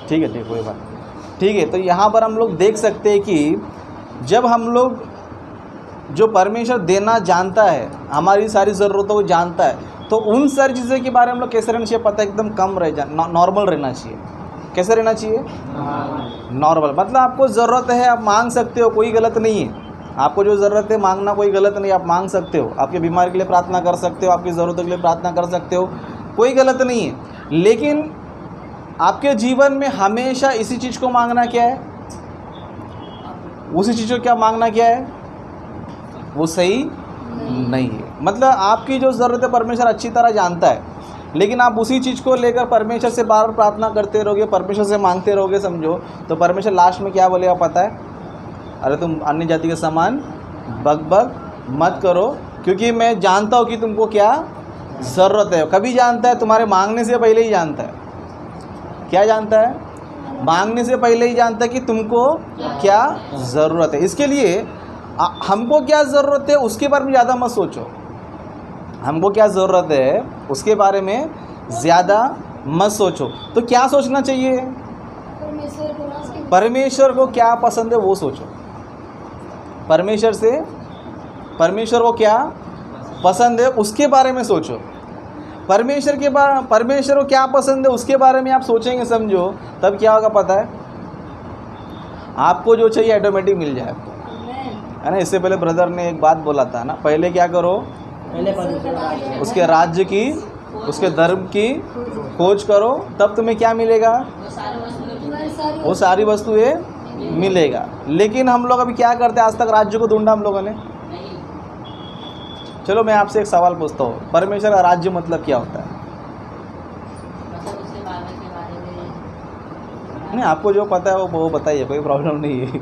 ठीक है, ठीक, कोई बात, ठीक है। तो यहाँ पर हम लोग देख सकते हैं कि जब हम लोग, जो परमेश्वर देना जानता है, हमारी सारी ज़रूरतों को जानता है, तो उन सारी चीज़ों के बारे में हम लोग कैसे रहना चाहिए पता है, एकदम कम रह नॉर्मल रहना चाहिए। कैसे रहना चाहिए? नॉर्मल। मतलब आपको ज़रूरत है, आप मांग सकते हो, कोई गलत नहीं है। आपको जो ज़रूरत है मांगना कोई गलत नहीं, आप मांग सकते हो। आपके बीमारी के लिए प्रार्थना कर सकते हो, आपकी ज़रूरतों के लिए प्रार्थना कर सकते हो, कोई गलत नहीं है। लेकिन आपके जीवन में हमेशा इसी चीज़ को मांगना क्या है, उसी चीज़ को क्या मांगना क्या है, वो सही नहीं है। मतलब आपकी जो ज़रूरत है परमेश्वर अच्छी तरह जानता है, लेकिन आप उसी चीज़ को लेकर परमेश्वर से बार बार प्रार्थना करते रहोगे, परमेश्वर से मांगते रहोगे, समझो, तो परमेश्वर लास्ट में क्या बोलेगा पता है? अरे तुम अन्य जाति के समान बक मत करो, क्योंकि मैं जानता हूँ कि तुमको क्या ज़रूरत है। कभी जानता है? तुम्हारे मांगने से पहले ही जानता है। क्या जानता है? मांगने से पहले ही जानता है कि तुमको क्या ज़रूरत है। इसके लिए हमको क्या ज़रूरत है उसके बारे में ज़्यादा मत सोचो। हमको क्या ज़रूरत है उसके बारे में ज़्यादा मत सोचो। तो क्या सोचना चाहिए? परमेश्वर को क्या पसंद है वो सोचो। परमेश्वर को क्या पसंद है उसके बारे में सोचो। परमेश्वर को क्या पसंद है उसके बारे में आप सोचेंगे, समझो, तब क्या होगा पता है? आपको जो चाहिए ऑटोमेटिक मिल जाए आपको, है ना। इससे पहले ब्रदर ने एक बात बोला था ना, पहले क्या करो, पहले उसके राज्य की, उसके धर्म की खोज करो, तब तुम्हें क्या मिलेगा? वो सारी वस्तुएं मिलेगा। लेकिन हम लोग अभी क्या करते हैं, आज तक राज्य को ढूंढा हम लोगों ने। चलो मैं आपसे एक सवाल पूछता हूँ, परमेश्वर का राज्य मतलब क्या होता है? नहीं, आपको जो पता है वो बताइए, कोई प्रॉब्लम नहीं है।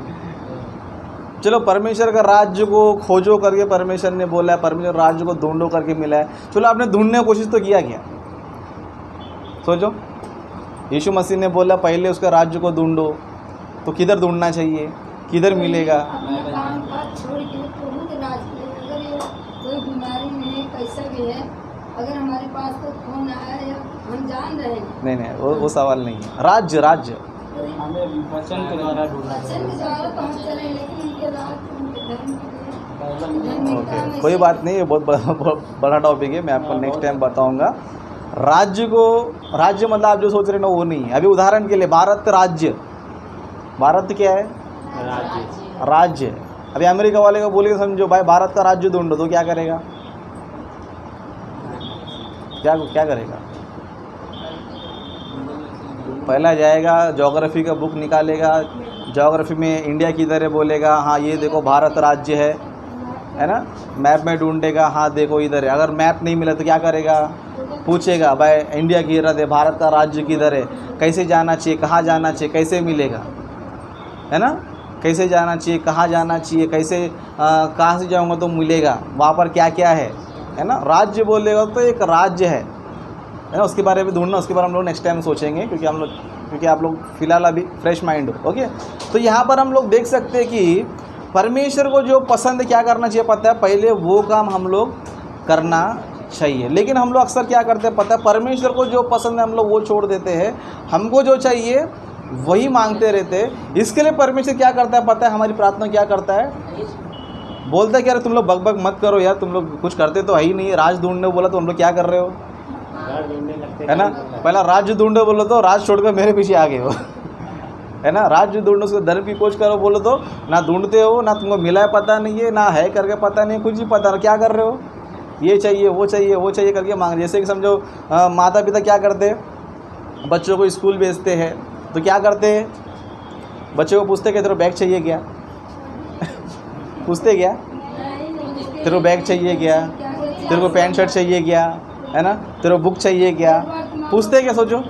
चलो, परमेश्वर का राज्य को खोजो करके परमेश्वर ने बोला है, परमेश्वर राज्य को ढूंढो करके मिला है। चलो, आपने ढूंढने की कोशिश तो किया क्या? सोचो, यीशु मसीह ने बोला पहले उसका राज्य को ढूंढो, तो किधर ढूंढना चाहिए, किधर मिलेगा? कोई बीमारी नहीं, कैसा भी है, अगर हमारे पास तो फोन आया है, हम जान रहे हैं। नहीं, वो सवाल नहीं है। राज्य हमें वचन के द्वारा ढूंढना तो हम चले, लेकिन उनके राज्य, उनके धर्म ओके, कोई बात नहीं, ये बहुत बड़ा टॉपिक है, मैं आपको नेक्स्ट टाइम बताऊंगा। राज्य मतलब आप जो सोच रहे हैं ना वो नहीं है। अभी उदाहरण के लिए भारत क्या है? राज्य। अभी अमेरिका वाले को बोलिए, समझो भाई भारत का राज्य ढूंढो, तो क्या करेगा? क्या करेगा? पहला जाएगा ज्योग्राफी का बुक निकालेगा, ज्योग्राफी में इंडिया किधर है बोलेगा, हाँ ये देखो भारत राज्य है ना। मैप में ढूंढेगा, हाँ देखो इधर है। अगर मैप नहीं मिला तो क्या करेगा? पूछेगा भाई इंडिया किधर है, भारत का राज्य किधर है, कैसे जाना चाहिए, कहाँ जाना चाहिए, कैसे मिलेगा, है ना। कैसे जाना चाहिए, कहाँ जाना चाहिए, कैसे कहाँ से जाऊँगा तो मिलेगा, वहाँ पर क्या क्या है ना। राज्य बोलेगा तो एक राज्य है ना, उसके बारे में ढूंढना, उसके बारे में हम लोग नेक्स्ट टाइम सोचेंगे, क्योंकि आप लोग फिलहाल अभी फ्रेश माइंड हो। ओके, तो यहाँ पर हम लोग देख सकते हैं कि परमेश्वर को जो पसंद है क्या करना चाहिए पता है? पहले वो काम हम लोग करना चाहिए। लेकिन हम लोग अक्सर क्या करते हैं पता है? परमेश्वर को जो पसंद है हम लोग वो छोड़ देते हैं, हमको जो चाहिए वही मांगते रहते हैं। इसके लिए परमेश्वर क्या करता है पता है? हमारी प्रार्थना क्या करता है? बोलता है कि यार तुम लोग बक मत करो यार, तुम लोग कुछ करते तो है ही नहीं। राज ढूंढने बोला तो हम लोग क्या कर रहे हो, है ना। पहला राज्य ढूंढो बोलो तो राज छोड़कर मेरे पीछे आ गए हो, है ना। राज्य ढूंढो, उसको धर्म की खोज करो बोलो तो ना ढूंढते हो, ना तुमको मिला है पता नहीं है, ना है करके पता नहीं, कुछ भी पता नहीं, क्या कर रहे हो? ये चाहिए वो चाहिए करके मांग। जैसे कि समझो माता पिता क्या करते हैं, बच्चों को स्कूल भेजते हैं तो क्या करते हैं? बच्चों को पूछते क्या तेरे बैग चाहिए क्या? पूछते क्या? तेरे को बैग चाहिए क्या? तेरे को पैंट शर्ट चाहिए क्या, है ना? तेरे को बुक चाहिए क्या? पूछते क्या? सोचो,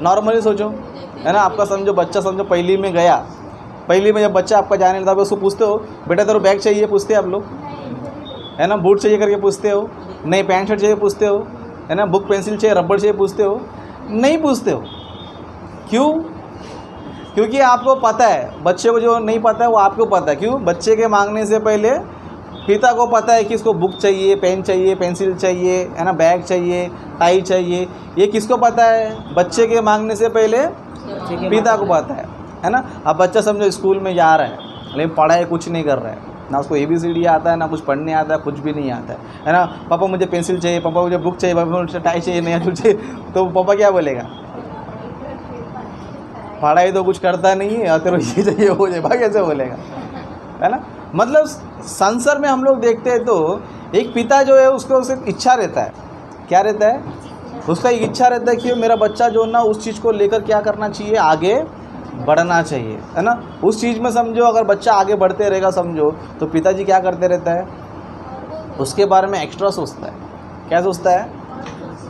नॉर्मली सोचो, है ना। आपका समझो बच्चा, समझो पहली में गया, पहली में जब बच्चा आपका जाने लगा उसको पूछते हो बेटा तेरे को बैग चाहिए? पूछते हैं आप लोग, है ना। बूट चाहिए करके पूछते हो? नहीं। पैंट शर्ट चाहिए पूछते हो, है ना। बुक पेंसिल चाहिए, रबड़ चाहिए पूछते हो? नहीं पूछते हो। क्यों? क्योंकि आपको पता है, बच्चे को जो नहीं पता है वो आपको पता है। क्यों? बच्चे के मांगने से पहले पिता को पता है कि इसको बुक चाहिए, पेन चाहिए, पेंसिल चाहिए, है ना, बैग चाहिए, टाई चाहिए। ये किसको पता है? बच्चे के मांगने से पहले पिता को पता है ना। अब बच्चा समझो स्कूल में जा रहा है लेकिन पढ़ाई कुछ नहीं कर रहा है, ना उसको ABCD आता है, ना कुछ पढ़ने आता है, कुछ भी नहीं आता है ना। पापा मुझे पेंसिल चाहिए, पापा मुझे बुक चाहिए, पापा मुझे टाई चाहिए, नया शूज चाहिए, तो पापा क्या बोलेगा? पढ़ाई तो कुछ करता नहीं है और तेरे ये चाहिए वो चाहिए, कैसे बोलेगा, है ना। मतलब संसार में हम लोग देखते हैं तो एक पिता जो है उसको उससे इच्छा रहता है, क्या रहता है? उसका एक इच्छा रहता है कि मेरा बच्चा जो ना उस चीज़ को लेकर क्या करना चाहिए, आगे बढ़ना चाहिए, है ना। उस चीज़ में समझो अगर बच्चा आगे बढ़ते रहेगा समझो, तो पिताजी क्या करते रहता है? उसके बारे में एक्स्ट्रा सोचता है। क्या सोचता है?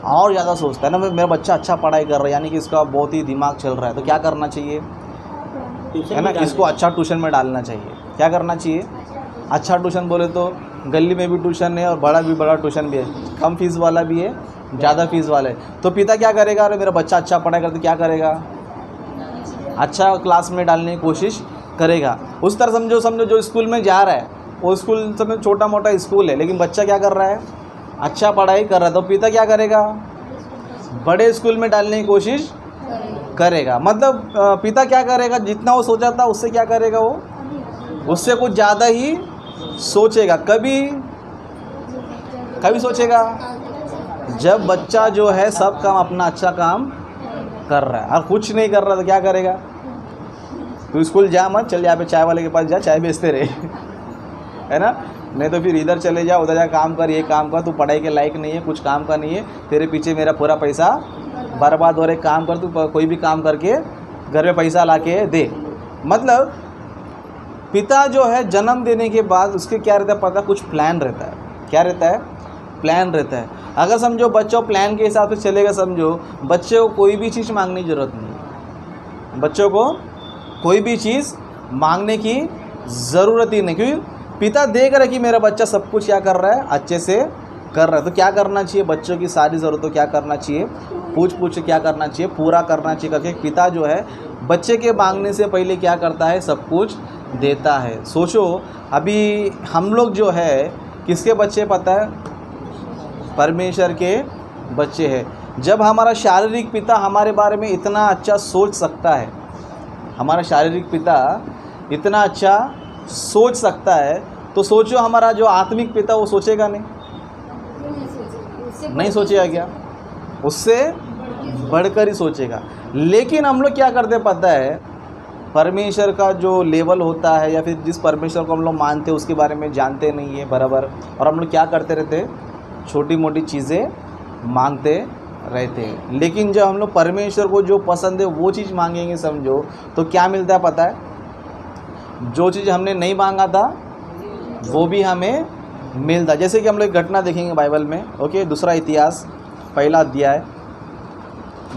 और ज़्यादा सोचता है ना। मेरा बच्चा अच्छा पढ़ाई कर रहा है, यानी कि इसका बहुत ही दिमाग चल रहा है, तो क्या करना चाहिए, है ना, इसको अच्छा ट्यूशन में डालना चाहिए। क्या करना चाहिए? अच्छा ट्यूशन बोले तो गली में भी ट्यूशन है और बड़ा ट्यूशन भी है, कम फीस वाला भी है, ज़्यादा फीस वाला है। तो पिता क्या करेगा? अरे मेरा बच्चा अच्छा पढ़ाई करता, क्या करेगा? अच्छा क्लास में डालने की कोशिश करेगा। उस तरह समझो जो स्कूल में जा रहा है वो स्कूल समझो छोटा मोटा स्कूल है, लेकिन बच्चा क्या कर रहा है? अच्छा पढ़ाई कर रहा है, तो पिता क्या करेगा? बड़े स्कूल में डालने की कोशिश करेगा। मतलब पिता क्या करेगा? जितना वो सोचा था उससे क्या करेगा? वो उससे कुछ ज़्यादा ही सोचेगा। कभी सोचेगा जब बच्चा जो है सब काम अपना अच्छा काम कर रहा है और कुछ नहीं कर रहा तो क्या करेगा? तू स्कूल जा मत, चल यहाँ पे चाय वाले के पास जा, चाय बेचते रहे है ना। नहीं तो फिर इधर चले जा, उधर जा काम कर, ये काम कर, तू पढ़ाई के लायक नहीं है, कुछ काम का नहीं है, तेरे पीछे मेरा पूरा पैसा बर्बाद हो रहा है, काम कर, तू कोई भी काम करके घर में पैसा ला के दे। मतलब पिता जो है जन्म देने के बाद उसके क्या रहता है पता? कुछ प्लान रहता है। क्या रहता है? प्लान रहता है। अगर समझो बच्चों प्लान के हिसाब से चलेगा, समझो बच्चे को कोई भी चीज़ मांगने की ज़रूरत नहीं है, बच्चों को कोई भी चीज़ मांगने की ज़रूरत ही नहीं, क्योंकि पिता देख रहा है कि मेरा बच्चा सब कुछ क्या कर रहा है, अच्छे से कर रहा है। तो क्या करना चाहिए? बच्चों की सारी ज़रूरतों क्या करना चाहिए? पूछ क्या करना चाहिए? पूरा करना चाहिए करके पिता जो है बच्चे के मांगने से पहले क्या करता है? सब कुछ देता है। सोचो अभी हम लोग जो है किसके बच्चे पता है? परमेश्वर के बच्चे हैं। जब हमारा शारीरिक पिता हमारे बारे में इतना अच्छा सोच सकता है, हमारा शारीरिक पिता इतना अच्छा सोच सकता है, तो सोचो हमारा जो आत्मिक पिता वो सोचेगा नहीं सोचेगा क्या? उससे बढ़कर ही सोचेगा। लेकिन हम लोग क्या करते पता है? परमेश्वर का जो लेवल होता है या फिर जिस परमेश्वर को हम लोग मानते हैं उसके बारे में जानते नहीं है बराबर, और हम लोग क्या करते रहते? छोटी मोटी चीज़ें मांगते रहते हैं। लेकिन जब हम लोग परमेश्वर को जो पसंद है वो चीज़ मांगेंगे समझो, तो क्या मिलता है पता है? जो चीज़ हमने नहीं मांगा था वो भी हमें मिलता। जैसे कि हम लोग एक घटना देखेंगे बाइबल में, ओके, दूसरा इतिहास पहला अध्याय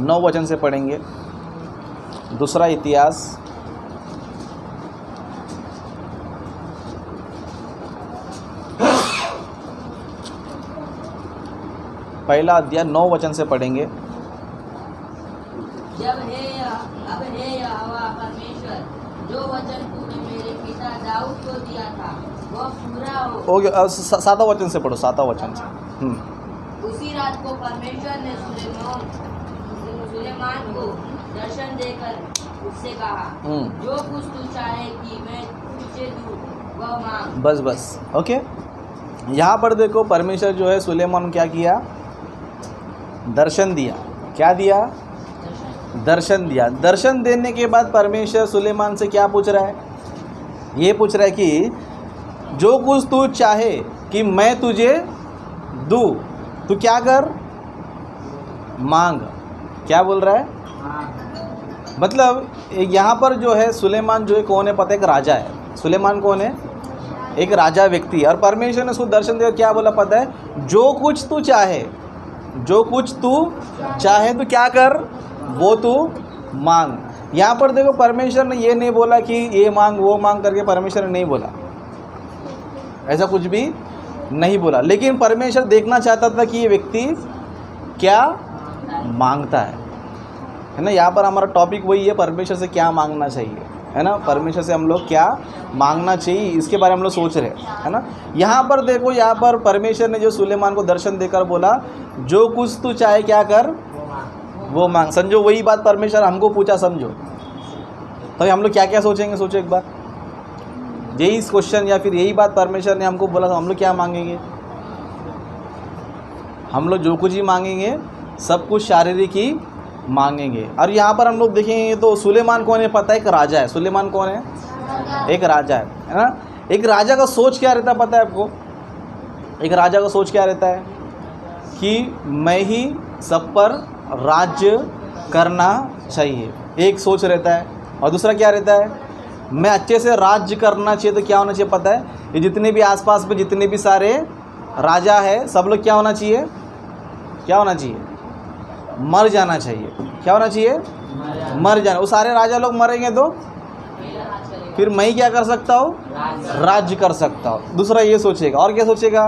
9 वचन से पढ़ेंगे। दूसरा इतिहास पहला अध्याय 9 वचन से पढ़ेंगे। अब हे यहोवा परमेश्वर, जो वचन तूने मेरे पिता दाऊद को दिया था वह पूरा हो। ओके, 7वां वचन से पढ़ो, 7वां वचन से। उसी रात को परमेश्वर ने सुलेमान को दर्शन देकर उससे कहा, जो कुछ तू चाहे कि मैं तुझे दूं वह मांग। बस ओके। यहाँ पर देखो परमेश्वर जो है सुलेमान क्या किया? दर्शन दिया। क्या दिया? दर्शन दिया। दर्शन देने के बाद परमेश्वर सुलेमान से क्या पूछ रहा है? ये पूछ रहा है कि जो कुछ तू चाहे कि मैं तुझे दूँ, तू क्या कर? मांग। क्या बोल रहा है? मतलब यहाँ पर जो है सुलेमान जो है कौन है पता है? एक राजा है। सुलेमान कौन है? एक राजा व्यक्ति है। और परमेश्वर ने उसको दर्शन दिया, क्या बोला पता है? जो कुछ तू चाहे, जो कुछ तू चाहे तो क्या कर? वो तू मांग। यहाँ पर देखो परमेश्वर ने ये नहीं बोला कि ये मांग वो मांग करके, परमेश्वर ने नहीं बोला, ऐसा कुछ भी नहीं बोला। लेकिन परमेश्वर देखना चाहता था कि ये व्यक्ति क्या मांगता है ना। यहाँ पर हमारा टॉपिक वही है, परमेश्वर से क्या मांगना चाहिए, है ना, परमेश्वर से हम लोग क्या मांगना चाहिए इसके बारे में हम लोग सोच रहे हैं, है ना। यहाँ पर देखो, यहाँ पर परमेश्वर ने जो सुलेमान को दर्शन देकर बोला जो कुछ तू चाहे क्या कर वो मांग। समझो वही बात परमेश्वर हमको पूछा, समझो तो हम लोग क्या क्या सोचेंगे, सोचो एक बार। यही क्वेश्चन या फिर यही बात परमेश्वर ने हमको बोला तो हम लोग क्या मांगेंगे? हम लोग जो कुछ ही मांगेंगे सब कुछ शारीरिक ही मांगेंगे। और यहाँ पर हम लोग देखेंगे तो सुलेमान कौन है? पता है, एक राजा है। सुलेमान कौन है? एक राजा है ना। एक राजा का सोच क्या रहता है पता है आपको? एक राजा का सोच क्या रहता है कि मैं ही सब पर राज्य करना चाहिए, एक सोच रहता है। और दूसरा क्या रहता है? मैं अच्छे से राज्य करना चाहिए तो क्या होना चाहिए पता है? ये जितने भी आसपास में जितने भी सारे राजा है सब लोग क्या होना चाहिए? क्या होना चाहिए? मर जाना चाहिए। क्या होना चाहिए? मर जाना। वो सारे राजा लोग मरेंगे तो फिर मैं क्या कर सकता हूँ? राज्य कर सकता हूँ। दूसरा ये सोचेगा। और क्या सोचेगा?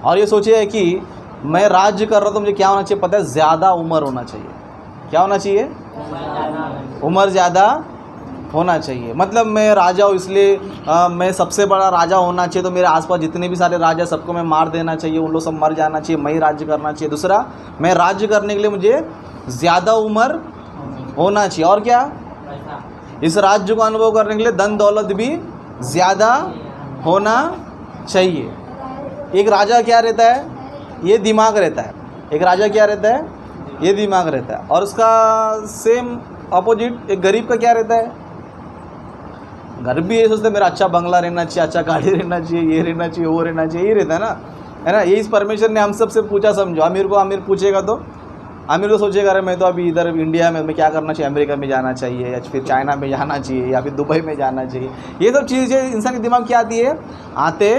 और ये सोचेगा कि मैं राज्य कर रहा हूँ तो मुझे क्या होना चाहिए पता है? ज़्यादा उम्र होना चाहिए। क्या होना चाहिए? उम्र ज़्यादा होना चाहिए। मतलब मैं राजा हूँ इसलिए मैं सबसे बड़ा राजा होना चाहिए तो मेरे आसपास जितने भी सारे राजा सबको मैं मार देना चाहिए, उन लोग सब मर जाना चाहिए, मैं ही राज्य करना चाहिए। दूसरा, मैं राज्य करने के लिए मुझे ज़्यादा उम्र होना चाहिए। और क्या? इस राज्य को अनुभव करने के लिए धन दौलत भी ज़्यादा होना चाहिए। एक राजा क्या रहता है? ये दिमाग रहता है। एक राजा क्या रहता है? ये दिमाग रहता है। और उसका सेम अपोजिट एक गरीब का क्या रहता है? गरीब भी ये सोचते मेरा अच्छा बंगला रहना चाहिए, अच्छा गाड़ी रहना चाहिए, ये रहना चाहिए, वो रहना चाहिए, ये रहता है ना, है ना। यही इस परमेश्वर ने हम सब से पूछा। समझो अमीर को अमीर पूछेगा तो अमीर तो सोचेगा अरे मैं तो अभी इधर इंडिया में मैं क्या करना चाहिए? अमेरिका में जाना चाहिए या फिर चाइना में जाना चाहिए या फिर दुबई में जाना चाहिए। ये सब चीज़ें इंसान के दिमाग क्या आती है? आते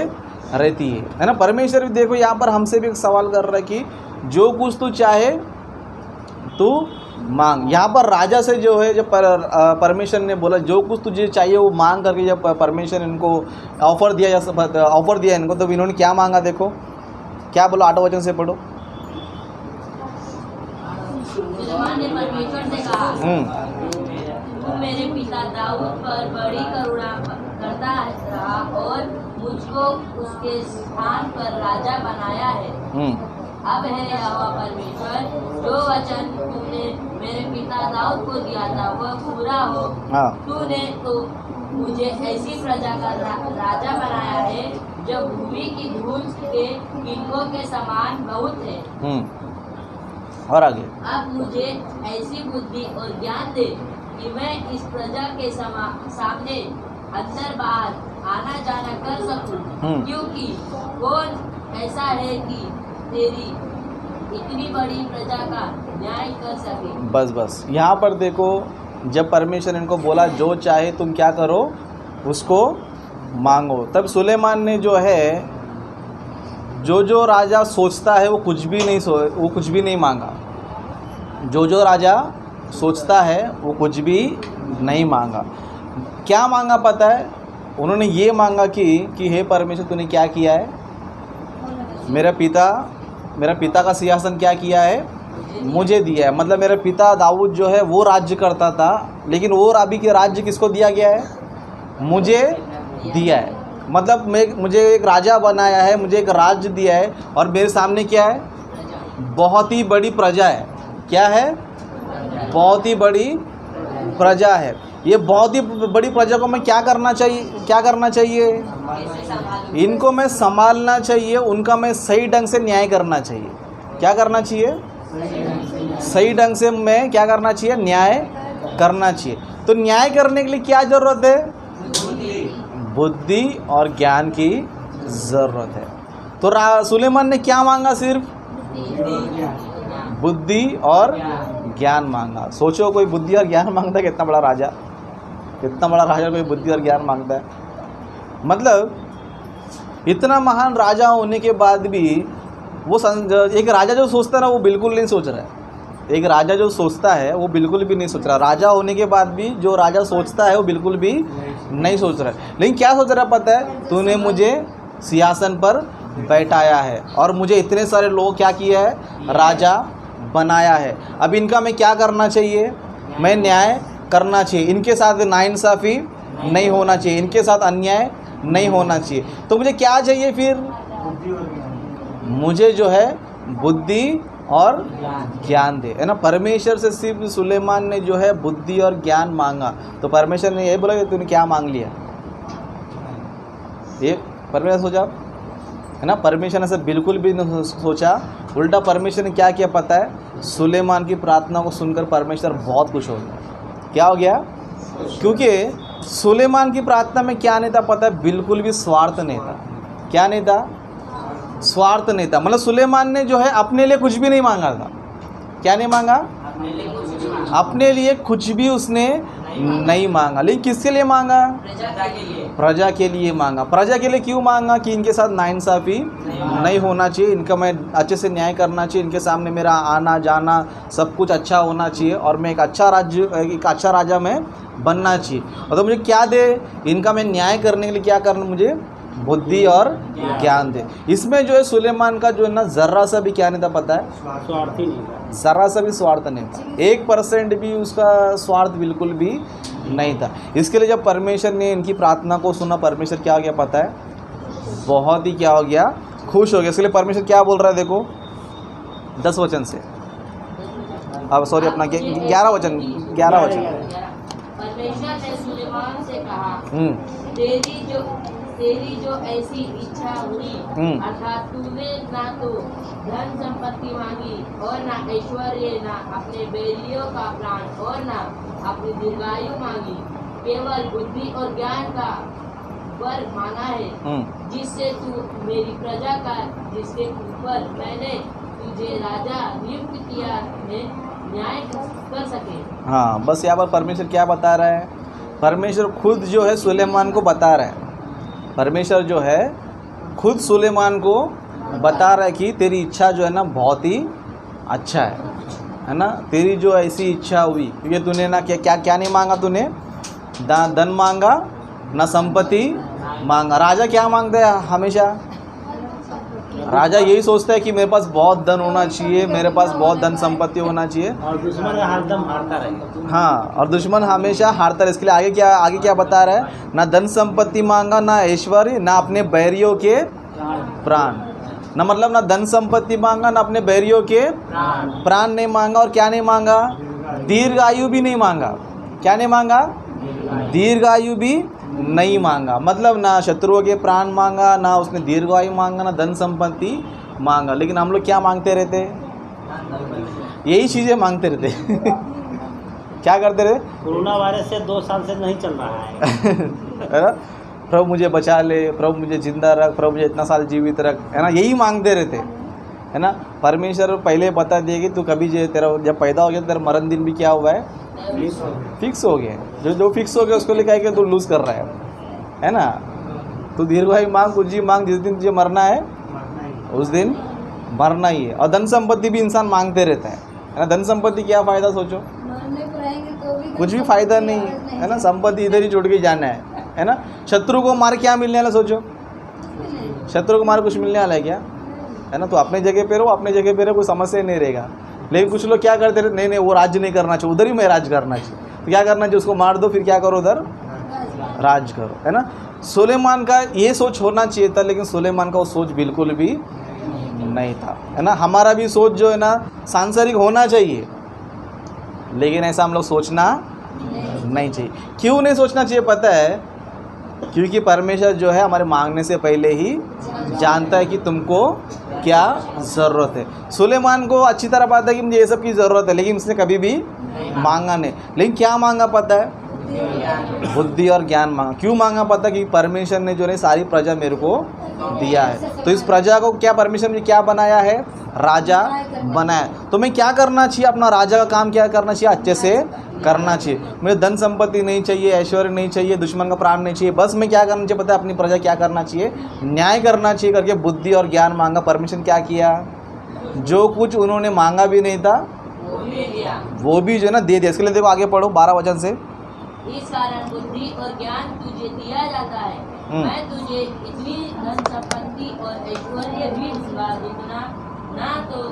रहती है ना। परमेश्वर भी देखो यहाँ पर हमसे भी एक सवाल कर रहा है कि जो कुछ तू चाहे तू मांग। यहाँ पर राजा से जो है जब परमेश्वर ने बोला जो कुछ तुझे चाहिए वो मांग करके, जब परमेश्वर इनको ऑफ़र दिया इनको तो इन्होंने क्या मांगा? देखो क्या बोलो, 8 वचन से पढ़ो। सुलेमान ने परमेश्वर से कहा तू मेरे पिता दाऊद पर बड़ी करुणा करता रहा और मुझको उसके स्थान पर राजा बनाया है। अब है यहोवा परमेश्वर, जो वचन तूने मेरे पिता दाऊद को दिया था वह पूरा हो। तूने तो मुझे ऐसी प्रजा का राजा बनाया है जो भूमि की धूल के किनकों के समान बहुत है। और आगे, अब मुझे ऐसी बुद्धि और ज्ञान दे कि मैं इस प्रजा के सामने अंदर बाहर आना जाना कर सकूं, क्योंकि कौन ऐसा है कि तेरी इतनी बड़ी प्रजा का न्याय कर सके। बस यहाँ पर देखो, जब परमेश्वर इनको बोला जो चाहे तुम क्या करो उसको मांगो, तब सुलेमान ने जो है जो राजा सोचता है वो कुछ भी नहीं मांगा। जो राजा सोचता है वो कुछ भी नहीं मांगा। क्या मांगा पता है? उन्होंने ये मांगा कि हे परमेश्वर तूने क्या किया है? मेरा पिता का सिंहासन क्या किया है? मुझे दिया है। मतलब मेरा पिता दाऊद जो है वो राज्य करता था, लेकिन वो अभी के राज्य किसको दिया गया है? मुझे दिया है। मतलब मुझे एक राजा बनाया है, मुझे एक राज्य दिया है और मेरे सामने क्या है? बहुत ही बड़ी प्रजा है। क्या है? बहुत ही बड़ी प्रजा है। ये बहुत ही बड़ी प्रजा को मैं क्या करना चाहिए? इनको मैं संभालना चाहिए, उनका मैं सही ढंग से न्याय करना चाहिए। क्या करना चाहिए? सही ढंग से मैं क्या करना चाहिए? न्याय करना चाहिए। तो न्याय करने के लिए क्या ज़रूरत है? बुद्धि और ज्ञान की ज़रूरत है। तो सुलेमान ने क्या मांगा? सिर्फ बुद्धि और ज्ञान मांगा। सोचो कोई बुद्धि और ज्ञान मांगता है, कितना बड़ा राजा कोई बुद्धि और ज्ञान मांगता है। मतलब इतना महान राजा होने के बाद भी वो एक राजा जो सोचता है ना वो बिल्कुल नहीं सोच रहा है। एक राजा जो सोचता है वो बिल्कुल भी नहीं सोच रहा। राजा होने के बाद भी जो राजा सोचता है वो बिल्कुल भी नहीं सोच रहा है। लेकिन क्या सोच रहा है पता है? तूने मुझे सिंहासन पर बैठाया है और मुझे इतने सारे लोग क्या किया है? राजा बनाया है। अब इनका मैं क्या करना चाहिए? मैं न्याय करना चाहिए, इनके साथ नाइंसाफ़ी नहीं होना चाहिए, इनके साथ अन्याय नहीं होना चाहिए। तो मुझे क्या चाहिए फिर? मुझे जो है बुद्धि और ज्ञान दे, है ना। परमेश्वर से सिर्फ सुलेमान ने जो है बुद्धि और ज्ञान मांगा, तो परमेश्वर ने यही बोला कि तूने क्या मांग लिया? ये परमेश्वर सोचा, है ना। परमेश्वर ने ऐसा बिल्कुल भी नहीं सोचा, उल्टा परमेश्वर ने क्या किया पता है? सुलेमान की प्रार्थना को सुनकर परमेश्वर बहुत खुश हो गया। क्या हो गया? क्योंकि सुलेमान की प्रार्थना में क्या नहीं था पता है? बिल्कुल भी स्वार्थ नहीं था। क्या नहीं था? स्वार्थ नहीं था। मतलब सुलेमान ने जो है अपने लिए कुछ भी नहीं मांगा था। क्या नहीं मांगा? अपने लिए कुछ भी उसने नहीं मांगा। लेकिन किसके लिए मांगा? प्रजा के लिए मांगा। प्रजा के लिए क्यों मांगा? कि इनके साथ नाइंसाफ़ी नहीं होना चाहिए, इनका मैं अच्छे से न्याय करना चाहिए, इनके सामने मेरा आना जाना सब कुछ अच्छा होना चाहिए, और मैं एक अच्छा राजा मैं बनना चाहिए। और तो मुझे क्या दे? इनका मैं न्याय करने के लिए क्या करना? मुझे बुद्धि और ज्ञान दे। इसमें जो है सुलेमान का जो है ना ज़रा सा भी क्या नहीं था पता है? स्वार्थी नहीं था, ज़रा सा भी स्वार्थ नहीं था, 1% भी उसका स्वार्थ बिल्कुल भी नहीं था। इसके लिए जब परमेश्वर ने इनकी प्रार्थना को सुना, परमेश्वर क्या हो गया पता है? बहुत ही क्या हो गया? खुश हो गया। इसके लिए परमेश्वर क्या बोल रहा है देखो 10 वचन से, अब सॉरी अपना 11 वचन। परमेश्वर ने सुलेमान से कहा, तेरी जो ऐसी इच्छा हुई, अर्थात तूने ना तो धन संपत्ति मांगी और ना ऐश्वर्य, ना अपने बैरियों का प्राण और ना अपनी दीर्घायु मांगी, केवल बुद्धि और ज्ञान का वर मांगा है, जिससे तू मेरी प्रजा का, जिसके ऊपर मैंने तुझे राजा नियुक्त किया है, न्याय कर सके। हाँ, बस यहाँ पर परमेश्वर क्या बता रहा है? परमेश्वर खुद जो है सुलेमान को बता रहा है। परमेश्वर जो है खुद सुलेमान को बता रहा है कि तेरी इच्छा जो है ना बहुत ही अच्छा है ना। तेरी जो ऐसी इच्छा हुई, क्योंकि तूने ना क्या नहीं मांगा? तूने धन मांगा, ना संपत्ति मांगा। राजा क्या मांगता है हमेशा? राजा यही सोचता है कि मेरे पास बहुत धन होना चाहिए, मेरे पास बहुत धन संपत्ति होना चाहिए, और दुश्मन हरदम हारता रहेगा। हाँ, और दुश्मन हमेशा हारता है। इसके लिए आगे क्या बता रहा है? ना धन संपत्ति मांगा, ना ऐश्वर्य, ना अपने बैरियों के प्राण। ना मतलब ना धन संपत्ति मांगा, ना अपने बैरियों के प्राण नहीं मांगा, और क्या नहीं मांगा? दीर्घायु भी नहीं मांगा। क्या नहीं मांगा? दीर्घायु भी नहीं मांगा। मतलब ना शत्रुओं के प्राण मांगा, ना उसने दीर्घायु मांगा, ना धन संपत्ति मांगा। लेकिन हम लोग क्या मांगते रहते? यही चीज़ें मांगते रहते। क्या करते रहे? कोरोना वायरस से 2 साल से नहीं चल रहा है ना, प्रभु मुझे बचा ले, प्रभु मुझे जिंदा रख, प्रभु मुझे इतना साल जीवित रख, है ना। यही मांगते रहते, है ना। परमेश्वर पहले बता दिए कि तू कभी तेरा जब पैदा हो गया तेरा मरण दिन भी क्या हुआ है? फिक्स हो गया। जो फिक्स हो गया उसको लेकर आके तू लूज़ कर रहा है ना। तू दीर्घायु मांग, कुछ जी मांग, जिस दिन तुझे मरना है उस दिन मरना ही है। और धन संपत्ति भी इंसान मांगते रहता है ना। धन संपत्ति क्या फ़ायदा? सोचो, मरने पर आएंगे तो भी कुछ भी फ़ायदा नहीं है ना। संपत्ति इधर ही छुट के जाना है ना। शत्रु को मार क्या मिलने वाला? सोचो, शत्रु को मार कुछ मिलने वाला है क्या? है ना। तो अपने जगह पे रहो, अपने जगह पे रहो, कोई समस्या नहीं रहेगा। लेकिन कुछ लोग क्या करते रहे? नहीं वो राज्य नहीं करना चाहिए, उधर ही मैं राज करना चाहिए। तो क्या करना चाहिए? उसको मार दो, फिर क्या करो? उधर राज करो, है ना। सुलेमान का ये सोच होना चाहिए था, लेकिन सुलेमान का वो सोच बिल्कुल भी नहीं था, है ना। हमारा भी सोच जो है ना सांसारिक होना चाहिए, लेकिन ऐसा हम लोग सोचना नहीं चाहिए। क्यों नहीं सोचना चाहिए पता है? क्योंकि परमेश्वर जो है हमारे मांगने से पहले ही जानता है कि तुमको क्या ज़रूरत है। सुलेमान को अच्छी तरह पता है कि मुझे ये सब की ज़रूरत है, लेकिन उसने कभी भी मांगा नहीं। लेकिन क्या मांगा पता है? बुद्धि और ज्ञान मांगा। क्यों मांगा पता है? कि परमेश्वर ने जो है सारी प्रजा मेरे को दिया है, तो इस प्रजा को क्या परमेश्वर ने क्या बनाया है? राजा बनाया। तो मैं क्या करना चाहिए? अपना राजा का काम क्या करना चाहिए? अच्छे से करना चाहिए। मुझे धन संपत्ति नहीं चाहिए, ऐश्वर्य नहीं चाहिए, दुश्मन का प्राण नहीं चाहिए। बस मैं क्या करना चाहिए पता है? अपनी प्रजा क्या करना चाहिए? न्याय करना चाहिए करके बुद्धि और ज्ञान मांगा। परमेश्वर क्या किया? जो कुछ उन्होंने मांगा भी नहीं था वो भी जो है ना दे दिया। इसके लिए देखो आगे पढ़ो 12 वचन से। इस कारण बुद्धि और ज्ञान तुझे दिया जाता है। मैं तुझे इतनी धन संपत्ति और ऐश्वर्य भी दूंगा, जितना ना तो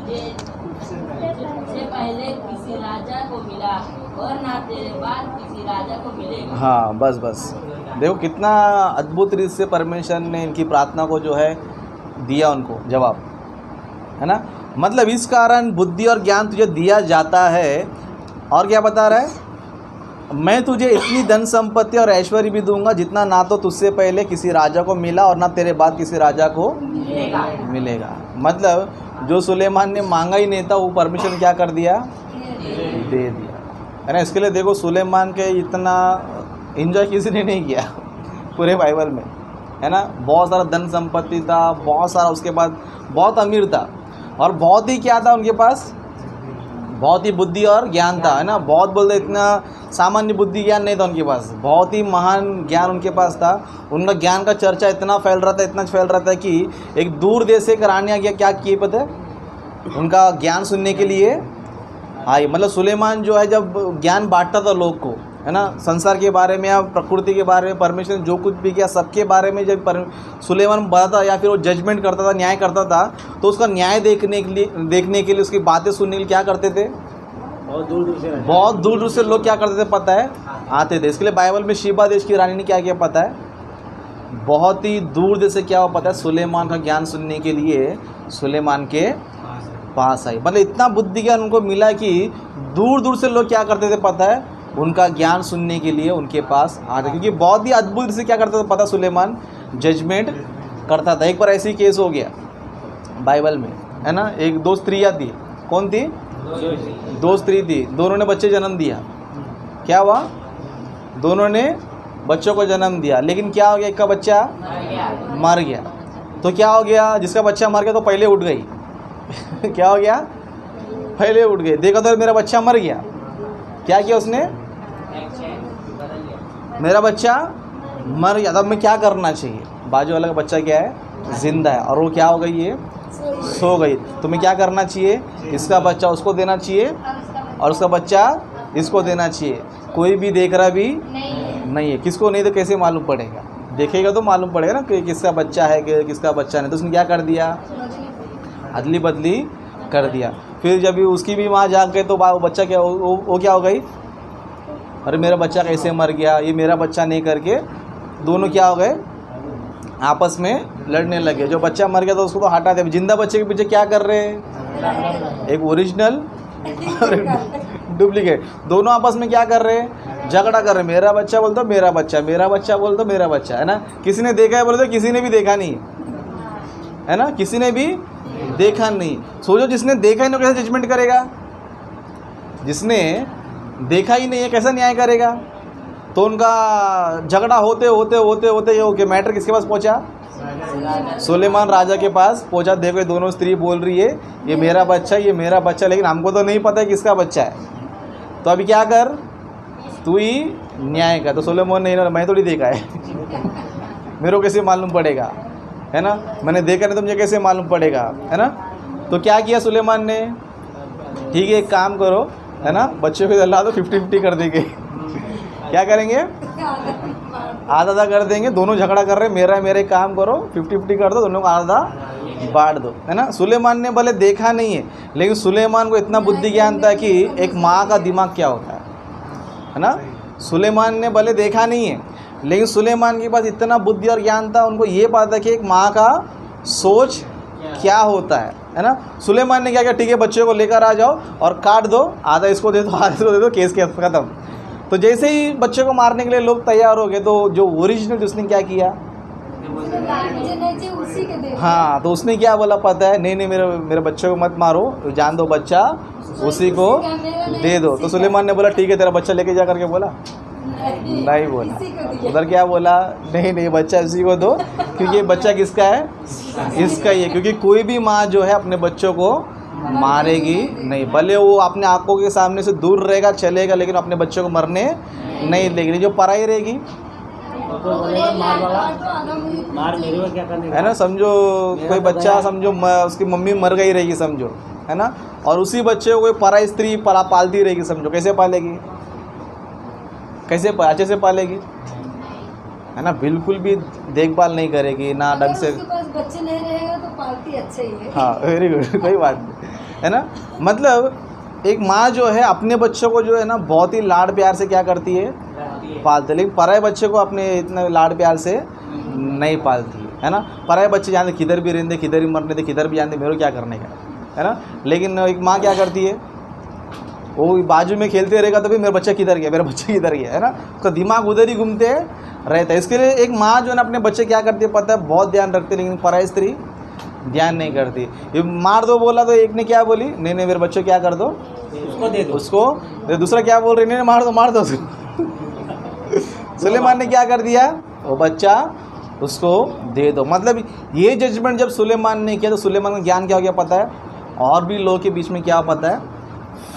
तुझसे पहले किसी राजा को मिला और ना तेरे बाद किसी राजा को मिलेगा। हाँ बस बस, देखो कितना अद्भुत रीत से परमेश्वर ने इनकी प्रार्थना को जो है दिया उनको जवाब, है ना। मतलब इस कारण बुद्धि और ज्ञान तुझे दिया जाता है। और क्या बता रहा है, मैं तुझे इतनी धन संपत्ति और ऐश्वर्य भी दूंगा जितना ना तो तुझसे पहले किसी राजा को मिला और ना तेरे बाद किसी राजा को मिलेगा। मतलब जो सुलेमान ने मांगा ही नहीं था वो परमिशन क्या कर दिया, दे दिया, है ना। इसके लिए देखो सुलेमान के इतना एंजॉय किसी ने नहीं किया पूरे बाइबल में, है ना। बहुत सारा धन संपत्ति था, बहुत सारा, उसके बाद बहुत अमीर था और बहुत ही क्या था उनके पास, बहुत ही बुद्धि और ज्ञान था, है ना। बहुत बोलते इतना सामान्य बुद्धि ज्ञान नहीं था उनके पास, बहुत ही महान ज्ञान उनके पास था। उनका ज्ञान का चर्चा इतना फैल रहा था, इतना फैल रहा था कि एक दूर देश से एक रानी आ गया, क्या किए पता है, उनका ज्ञान सुनने के लिए आई। मतलब सुलेमान जो है जब ज्ञान बांटता था लोग को, है ना, संसार के बारे में या प्रकृति के बारे में, परमेश्वर ने जो कुछ भी किया सबके बारे में जब सुलेमान बताता या फिर वो जजमेंट करता था, न्याय करता था, तो उसका न्याय देखने के लिए उसकी बातें सुनने के लिए क्या करते थे, बहुत दूर दूर से लोग क्या करते थे पता है, आते थे। इसके लिए बाइबल में शीबा देश की रानी ने क्या किया पता है, बहुत ही दूर देश से क्या हुआ पता है, सुलेमान का ज्ञान सुनने के लिए सुलेमान के पास आई। मतलब इतना बुद्धि ज्ञान उनको मिला कि दूर दूर से लोग क्या करते थे पता है, उनका ज्ञान सुनने के लिए उनके पास आते, क्योंकि बहुत ही अद्भुत से क्या करता था पता, सुलेमान जजमेंट करता था। एक बार ऐसी केस हो गया बाइबल में, है ना। एक दो स्त्रियाँ थी, कौन थी, दो स्त्री थी, दोनों ने बच्चे जन्म दिया। क्या हुआ, दोनों ने बच्चों को जन्म दिया, लेकिन क्या हो गया, एक का बच्चा मर गया। तो क्या हो गया, जिसका बच्चा मर गया तो पहले उठ गई क्या हो गया, पहले उठ गई, देखा तो मेरा बच्चा मर गया। क्या किया उसने, मेरा बच्चा मर गया, तब मैं क्या करना चाहिए, बाजू वाला का बच्चा क्या है, जिंदा है, और वो क्या हो गई, ये सो गई। तुम्हें क्या करना चाहिए, इसका बच्चा उसको देना चाहिए और उसका बच्चा इसको देना चाहिए। कोई भी देख रहा भी नहीं है, किसको नहीं तो कैसे मालूम पड़ेगा, देखेगा तो मालूम पड़ेगा ना कि किसका बच्चा है कि किसका बच्चा नहीं। तो उसने क्या कर दिया, अदली बदली कर दिया। फिर जब उसकी भी माँ जाग गई तो वो बच्चा क्या, वो क्या हो गई, अरे मेरा बच्चा कैसे मर गया, ये मेरा बच्चा नहीं करके दोनों क्या हो गए, आपस में लड़ने लगे। जो बच्चा मर गया तो उसको तो हटा दे, जिंदा बच्चे के पीछे क्या कर रहे हैं, एक ओरिजिनल और डुप्लीकेट, दोनों आपस में क्या कर रहे हैं, झगड़ा कर रहे हैं। मेरा बच्चा बोल दो मेरा बच्चा, मेरा बच्चा बोल दो मेरा बच्चा, है ना। किसी ने देखा है बोल दो, किसी ने भी देखा नहीं है ना, किसी ने भी देखा नहीं। सोचो जिसने देखा ही नहीं कैसे जजमेंट करेगा, जिसने देखा ही नहीं है कैसा न्याय करेगा। तो उनका झगड़ा होते होते होते होते ये ओके, मैटर किसके पास पहुंचा, सुलेमान राजा के पास पहुंचा। देखो ये दोनों स्त्री बोल रही है ये मेरा बच्चा, ये मेरा बच्चा, लेकिन हमको तो नहीं पता है किसका बच्चा है। तो अभी क्या कर, तू ही न्याय कर। तो सुलेमान नहीं, मैं थोड़ी देखा है मेरे को कैसे मालूम पड़ेगा, है ना, मैंने देखा नहीं तो मुझे कैसे मालूम पड़ेगा, है ना। तो क्या किया सुलेमान ने, ठीक है एक काम करो, है ना, बच्चे को ला दो, 50-50 कर देंगे क्या करेंगे, आधा आधा कर देंगे। दोनों झगड़ा कर रहे हैं, मेरा मेरे काम करो, 50-50 कर दो, दोनों को आधा बांट दो, है ना। सुलेमान ने भले देखा नहीं है, लेकिन सुलेमान को इतना बुद्धि ज्ञान था कि एक माँ का दिमाग क्या होता है ना। सुलेमान ने भले देखा नहीं है, लेकिन सुलेमान के पास इतना बुद्धि और ज्ञान था, उनको ये पता था कि एक माँ का सोच क्या होता है ना। सुलेमान ने क्या किया, ठीक है बच्चे को लेकर आ जाओ और काट दो, आधा इसको दे दो आधा इसको दे दो, केस खत्म। तो जैसे ही बच्चे को मारने के लिए लोग तैयार हो गए, तो जो ओरिजिनल उसने क्या किया, हाँ, तो उसने क्या बोला पता है, नहीं नहीं मेरे बच्चे को मत मारो, जान दो बच्चा उसी को दे दो। तो सुलेमान ने बोला ठीक है तेरा बच्चा लेके जा करके बोला, नहीं बोला। उधर क्या बोला, नहीं नहीं बच्चा इसी को दो, क्योंकि ये बच्चा किसका है, इसका ही है। क्योंकि कोई भी माँ जो है अपने बच्चों को मारेगी नहीं, भले वो अपने आंखों के सामने से दूर रहेगा चलेगा, लेकिन अपने बच्चों को मरने नहीं देगी। जो पराई रहेगी, है ना, समझो कोई बच्चा, समझो उसकी मम्मी मर गई रहेगी समझो, है ना, और उसी बच्चे को कोई पराई स्त्री पालती रहेगी, समझो कैसे पालेगी, कैसे अच्छे से पालेगी, है ना, बिल्कुल भी देखभाल नहीं करेगी ना ढंग से। उसके पास बच्चे नहीं रहेगा तो पालती अच्छा ही है। हाँ वेरी गुड, कोई बात नहीं, है ना। मतलब एक माँ जो है अपने बच्चों को जो है ना बहुत ही लाड प्यार से क्या करती है, पालती है, लेकिन पराए बच्चे को अपने इतने लाड प्यार से नहीं पालती है ना। पराए बच्चे जानते किधर भी रहते, किधर भी मरने दे, किधर भी जानते मेरे को क्या करने का, है ना। लेकिन एक माँ क्या करती है, वो बाजू में खेलते रहेगा तो भी मेरा बच्चा किधर गया, मेरा बच्चा किधर गया, है ना। उसका दिमाग उधर ही घूमते रहता है। इसके लिए एक माँ जो है ना अपने बच्चे क्या करती है पता है, बहुत ध्यान रखती है, लेकिन पराई स्त्री ध्यान नहीं करती। ये मार दो बोला तो एक ने क्या बोली, नहीं नहीं मेरे बच्चे क्या कर दो, उसको दे दो, उसको। दूसरा क्या बोल रही, नहीं मार दो उसको। सुलेमान ने क्या कर दिया, वो बच्चा उसको दे दो। मतलब ये जजमेंट जब सुलेमान ने किया तो सुलेमान का ज्ञान क्या हो गया पता है, और भी लोगों के बीच में क्या पता है,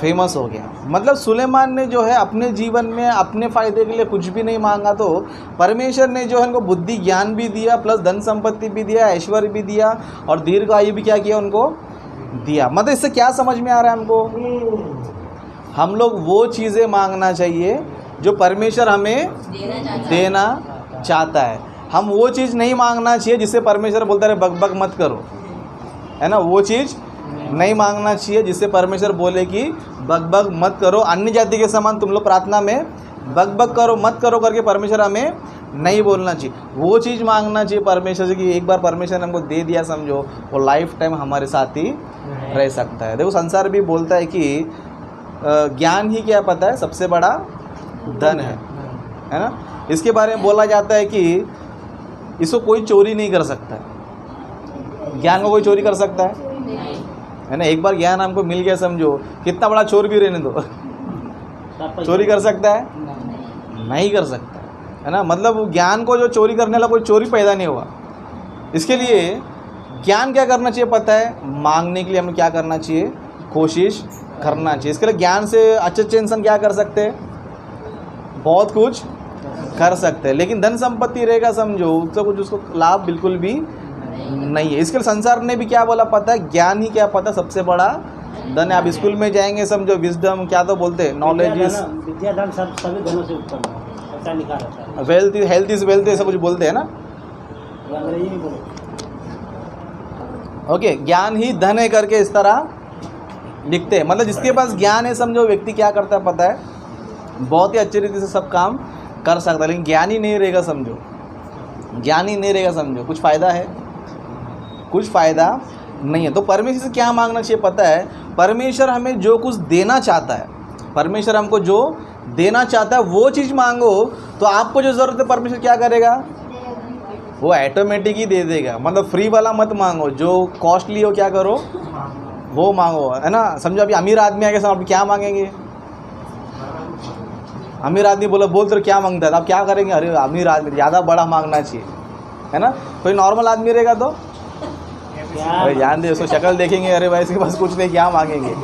फेमस हो गया। मतलब सुलेमान ने जो है अपने जीवन में अपने फ़ायदे के लिए कुछ भी नहीं मांगा, तो परमेश्वर ने जो है उनको बुद्धि ज्ञान भी दिया, प्लस धन संपत्ति भी दिया, ऐश्वर्य भी दिया, और दीर्घ आयु भी क्या किया उनको दिया। मतलब इससे क्या समझ में आ रहा है हमको, हम लोग वो चीज़ें मांगना चाहिए जो परमेश्वर हमें देना चाहता है। हम वो चीज़ नहीं मांगना चाहिए जिससे परमेश्वर बोलता है बक बक मत करो, है ना। वो चीज़ नहीं मांगना चाहिए जिससे परमेश्वर बोले कि बक बक मत करो, अन्य जाति के समान तुम लोग प्रार्थना में बक बक करो मत करो करके परमेश्वर हमें नहीं बोलना चाहिए। वो चीज़ मांगना चाहिए परमेश्वर से कि एक बार परमेश्वर ने हमको दे दिया समझो, वो लाइफ टाइम हमारे साथ ही रह सकता है। देखो संसार भी बोलता है कि ज्ञान ही क्या पता है सबसे बड़ा धन है ना। इसके बारे में बोला जाता है कि इसको कोई चोरी नहीं कर सकता है, ज्ञान को कोई चोरी कर सकता है ना। एक बार ज्ञान हमको मिल गया समझो, कितना बड़ा चोर भी रहने दो, चोरी कर सकता है, नहीं कर सकता है ना। मतलब ज्ञान को जो चोरी करने वाला कोई चोरी पैदा नहीं हुआ। इसके लिए ज्ञान क्या करना चाहिए पता है, मांगने के लिए हमें क्या करना चाहिए, कोशिश करना चाहिए। इसके लिए ज्ञान से अच्छे इंसान क्या कर सकते हैं, बहुत कुछ कर सकते हैं, लेकिन धन संपत्ति रहेगा समझो तो कुछ उसको लाभ बिल्कुल भी नहीं है। इसके लिए संसार ने भी क्या बोला पता है, ज्ञान ही क्या पता सबसे बड़ा धन है। आप स्कूल में जाएंगे समझो, विजडम क्या तो बोलते हैं, नॉलेज इज विद्या धन सब सभी धनों से उत्पन्न है, ऐसा लिखा रहता है। वेल्थ हेल्थ इज वेल्थ ऐसा कुछ बोलते हैं ना। अंग्रेजी में बोलो, ओके, ज्ञान ही धन है करके इस तरह लिखते हैं। मतलब जिसके पास ज्ञान है समझो व्यक्ति क्या करता है पता है, बहुत ही अच्छी रीति से सब काम कर सकता है। लेकिन ज्ञान ही नहीं रहेगा समझो, ज्ञान ही नहीं रहेगा समझो, कुछ फ़ायदा है, कुछ फ़ायदा नहीं है। तो परमेश्वर से क्या मांगना चाहिए पता है, परमेश्वर हमें जो कुछ देना चाहता है, परमेश्वर हमको जो देना चाहता है वो चीज़ मांगो, तो आपको जो ज़रूरत है परमेश्वर क्या करेगा, वो ऑटोमेटिक ही दे देगा। मतलब फ्री वाला मत मांगो, जो कॉस्टली हो क्या करो वो मांगो, है ना। समझो अभी अमीर आदमी आगे आप क्या मांगेंगे, अमीर आदमी बोला बोल तो क्या मांगता है, आप क्या करेंगे, अरे अमीर आदमी ज़्यादा बड़ा मांगना चाहिए, है ना। कोई नॉर्मल आदमी रहेगा तो भाई जान दे, उसको शक्ल देखेंगे, अरे भाई इसके पास कुछ नहीं क्या मांगेंगे,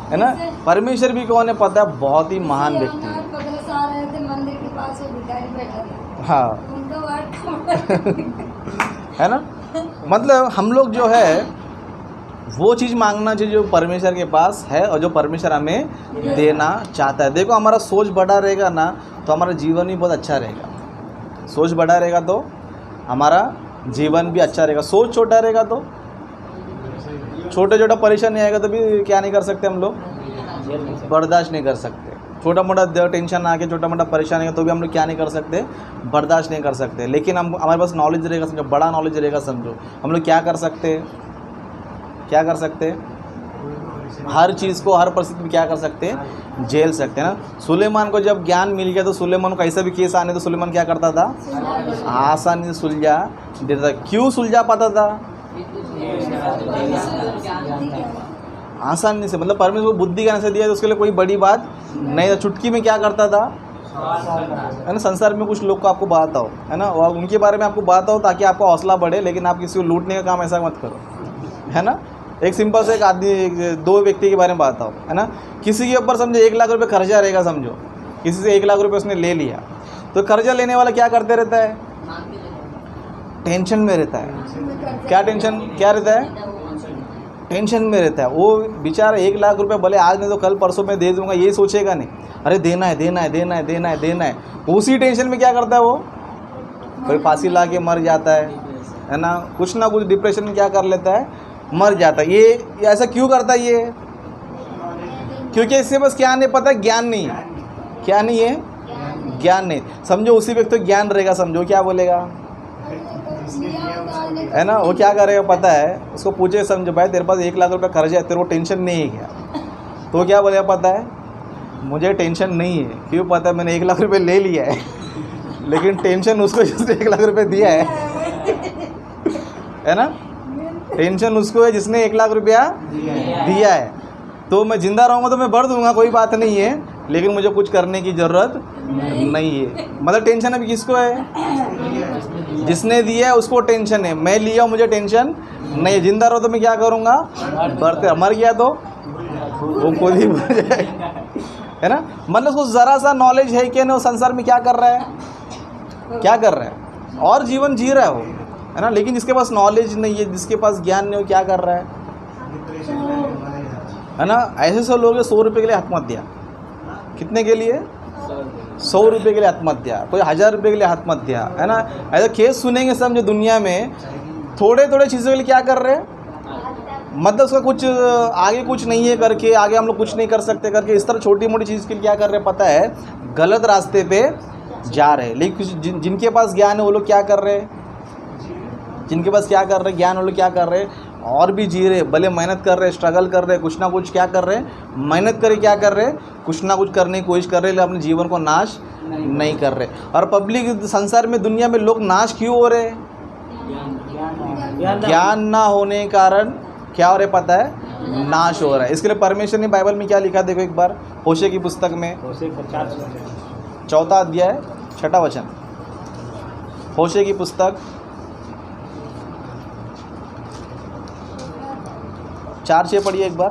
है ना। परमेश्वर भी कौन है पता है, बहुत ही महान व्यक्ति है। मंदिर के पास वो भिखारी बैठा था, हाँ उनका वाट है ना। मतलब हम लोग जो है वो चीज़ मांगना चाहिए जो परमेश्वर के पास है और जो परमेश्वर हमें देना चाहता है। देखो हमारा सोच बड़ा रहेगा ना तो हमारा जीवन भी बहुत अच्छा रहेगा। सोच बड़ा रहेगा तो हमारा जीवन भी अच्छा रहेगा। सोच छोटा रहेगा तो छोटा छोटा परेशानी आएगा तो भी क्या नहीं कर सकते हम लोग, बर्दाश्त नहीं कर सकते। छोटा मोटा टेंशन आके, छोटा मोटा परेशानी है तो भी हम लोग क्या नहीं कर सकते, बर्दाश्त नहीं कर सकते। लेकिन हम हमारे पास नॉलेज रहेगा समझो, बड़ा नॉलेज रहेगा समझो, हम लोग क्या कर सकते हैं, क्या कर सकते हैं, हर चीज़ को हर परिस्थिति में क्या कर सकते हैं, झेल सकते हैं ना। सुलेमान को जब ज्ञान मिल गया तो सुलेमान को ऐसा भी केस आने तो सुलेमान क्या करता था, आसानी से सुलझा देता था। क्यों सुलझा पाता था, आसानी से। मतलब परमेश्वर को बुद्धि का से दिया तो उसके लिए कोई बड़ी बात नहीं था। चुटकी में क्या करता था, है ना। संसार में कुछ लोग को आपको बताता हो, है ना, और उनके बारे में आपको बताता हो ताकि आपका हौसला बढ़े, लेकिन आप किसी को लूटने का काम ऐसा मत करो, है ना। एक सिंपल से एक आदमी, दो व्यक्ति के बारे में बताता हूँ, है ना। किसी के ऊपर समझो 1 लाख रुपये कर्जा रहेगा समझो, किसी से 1 लाख रुपये उसने ले लिया, तो कर्जा लेने वाला क्या करते रहता है, टेंशन में रहता है। क्या टेंशन, क्या रहता है, टेंशन में रहता है। वो बेचारा 1 लाख रुपये भले आज नहीं तो कल परसों में दे दूंगा, ये सोचेगा नहीं, अरे देना है देना है देना है देना है देना है। उसी टेंशन में क्या करता है वो, कोई फांसी ला के मर जाता है ना, कुछ ना कुछ डिप्रेशन में क्या कर लेता है, मर जाता है। ये ऐसा क्यों करता है ये? क्योंकि इससे बस क्या नहीं पता, ज्ञान नहीं है। क्या नहीं है? ज्ञान नहीं। समझो उसी व्यक्ति को ज्ञान रहेगा, समझो क्या बोलेगा, है ना? वो क्या करेगा पता है? उसको पूछे, समझो भाई तेरे पास 1 लाख रुपये खर्च है, तेरे को टेंशन नहीं है क्या? तो वो क्या बोलेगा पता है? मुझे टेंशन नहीं है। क्यों? पता है मैंने 1 लाख रुपये ले लिया है लेकिन टेंशन उसको जिसने 1 लाख रुपये दिया है ना? टेंशन उसको है जिसने 1 लाख रुपया दिया है। तो मैं जिंदा रहूँगा तो मैं भर दूंगा, कोई बात नहीं है, लेकिन मुझे कुछ करने की ज़रूरत नहीं है। मतलब टेंशन अभी किसको है? जिसने दिया है उसको टेंशन है। मैं लिया, मुझे टेंशन नहीं है। जिंदा रहो तो मैं क्या करूँगा? भरते। मर गया तो वो खुद ही भर जाएगा, है ना? मतलब उसको ज़रा सा नॉलेज है कि नहीं वो संसार में क्या कर रहा है, क्या कर रहा है, और जीवन जी रहा है वो, है ना? लेकिन जिसके पास नॉलेज नहीं है, जिसके पास ज्ञान नहीं, वो क्या कर रहा है ना? ऐसे सब लोग 100 रुपये के लिए आत्महत्या। कितने के लिए? 100 रुपये के लिए आत्महत्या। कोई 1000 रुपये के लिए आत्महत्या, है ना? ऐसा केस सुनेंगे समझो दुनिया में। थोड़े थोड़े चीज़ों के लिए क्या कर रहे हैं, मतलब उसका कुछ आगे कुछ नहीं है करके, आगे हम लोग कुछ नहीं कर सकते करके, इस तरह छोटी मोटी चीज़ के लिए क्या कर रहे हैं पता है? गलत रास्ते पे जा रहे हैं। लेकिन जिनके पास ज्ञान है वो लोग क्या कर रहे हैं? जिनके पास क्या कर रहे हैं? ज्ञान, वो लोग क्या कर रहे हैं? और भी जी रहे, भले मेहनत कर रहे, स्ट्रगल कर रहे, कुछ ना कुछ क्या कर रहे हैं, मेहनत करे, क्या कर रहे, कुछ ना कुछ करने की कोशिश कर रहे, लेकिन अपने जीवन को नाश नहीं कर रहे। और पब्लिक संसार में, दुनिया में लोग नाश क्यों हो रहे? ज्ञान ना होने के कारण क्या हो रहा है पता है? नाश हो रहा है। इसके लिए परमेश्वर ने बाइबल में क्या लिखा, देखो एक बार, होशे की पुस्तक में 4 अध्याय 6 वचन। होशे की पुस्तक 4-6 पढ़िए एक बार।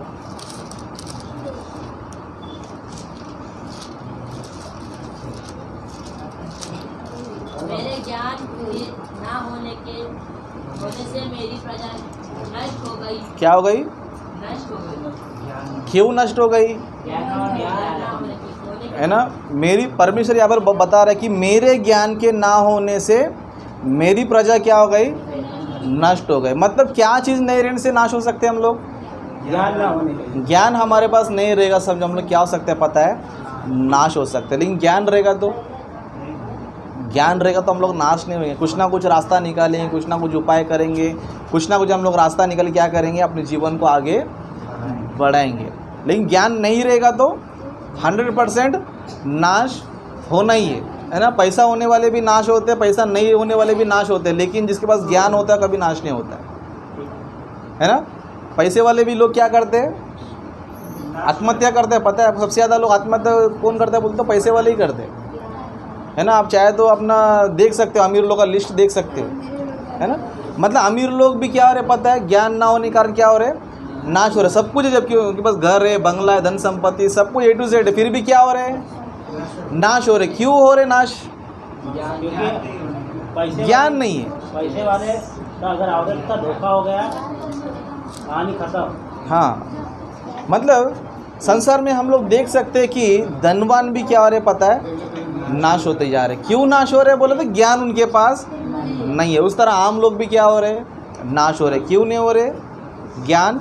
मेरे ज्ञान ना होने से मेरी प्रजा नष्ट हो गई। क्या हो गई? नष्ट हो गई। क्यों नष्ट हो गई? है ना? मेरी परमेश्वर यहाँ पर बता रहा है कि मेरे ज्ञान के ना होने से मेरी प्रजा क्या हो गई? नष्ट हो गए। मतलब क्या चीज़ नहीं रहने से नाश हो सकते हम लोग? ज्ञान ना होने के। ज्ञान हमारे पास नहीं रहेगा, समझो हम लोग क्या हो सकते हैं पता है? नाश हो सकते हैं। लेकिन ज्ञान रहेगा तो, ज्ञान रहेगा तो हम लोग नाश नहीं होंगे। कुछ ना कुछ रास्ता निकालेंगे, कुछ ना कुछ उपाय करेंगे, कुछ ना कुछ हम लोग रास्ता निकाल क्या करेंगे, अपने जीवन को आगे बढ़ाएंगे। लेकिन ज्ञान नहीं रहेगा तो 100% नाश होना ही है ना? पैसा होने वाले भी नाश होते हैं, पैसा नहीं होने वाले भी नाश होते हैं, लेकिन जिसके पास ज्ञान होता है कभी नाश नहीं होता है ना? पैसे वाले भी लोग क्या करते हैं? आत्महत्या करते हैं। पता है सबसे ज़्यादा लोग आत्महत्या कौन करता है बोलते? तो पैसे वाले ही करते हैं, है ना? आप चाहे तो अपना देख सकते हो, अमीर लोग का लिस्ट देख सकते हो, है ना? मतलब अमीर लोग भी क्या हो रहे पता है? ज्ञान ना होने के कारण क्या हो रहे? नाश हो रहे। सब कुछ है, जबकि उनके पास घर है, बंगला है, धन संपत्ति, सब कुछ A to Z है, फिर भी क्या हो रहे हैं? नाश हो रहे। क्यों हो रहे नाश? ज्ञान नहीं है। पैसे वाले का अगर औरत का धोखा हो गया, कहानी खत्म। हाँ, मतलब संसार में हम लोग देख सकते हैं कि धनवान भी क्या हो रहे पता है? नाश होते जा रहे। क्यों नाश हो रहे बोले तो ज्ञान उनके पास नहीं है। उस तरह आम लोग भी क्या हो रहे? नाश हो रहे। क्यों नहीं हो रहे? ज्ञान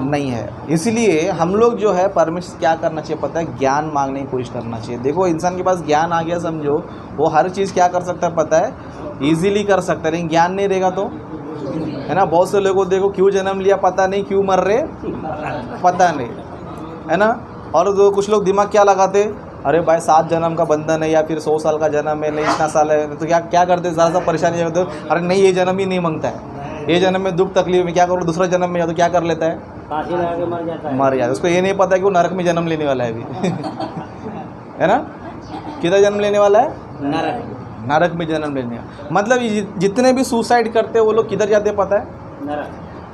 नहीं है। इसलिए हम लोग जो है परमेश्वर क्या करना चाहिए पता है? ज्ञान मांगने की कोशिश करना चाहिए। देखो इंसान के पास ज्ञान आ गया समझो, वो हर चीज़ क्या कर सकता है पता है? ईजिली कर सकता है। लेकिन ज्ञान नहीं रहेगा तो, है ना? बहुत से लोगों को देखो क्यों जन्म लिया पता नहीं, क्यों मर रहे पता नहीं, है ना? और कुछ लोग दिमाग क्या लगाते, अरे भाई 7 जन्म का बंधन है या फिर 100 साल का जन्म है, नहीं इतना साल है, तो क्या क्या करते? ज़रा सा परेशानी करते हो, अरे नहीं ये जन्म ही नहीं मांगता है, ये जन्म में दुख तकलीफ में क्या करो, दूसरा जन्म में या तो क्या कर लेता है? फांसी लगा के मर जाता है। मर जाता है। उसको ये नहीं पता है कि वो नरक में जन्म लेने वाला है अभी है ना? किधर जन्म लेने वाला है? नरक में जन्म लेने वाला। मतलब जितने भी सुसाइड करते हैं वो लोग किधर जाते हैं पता है?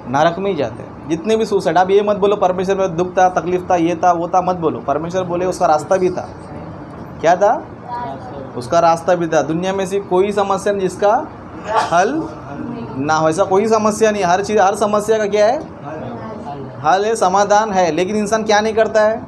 नरक में ही जाते हैं। जितने भी सुसाइड, आप ये मत बोलो परमेश्वर में दुख था, तकलीफ था, ये था, वो था, मत बोलो। परमेश्वर बोले उसका रास्ता भी था। क्या था? उसका रास्ता भी था। दुनिया में से कोई समस्या नहीं जिसका हल ना हो। ऐसा कोई समस्या नहीं। हर चीज़, हर समस्या का क्या है? हल है, समाधान है। लेकिन इंसान क्या नहीं करता है?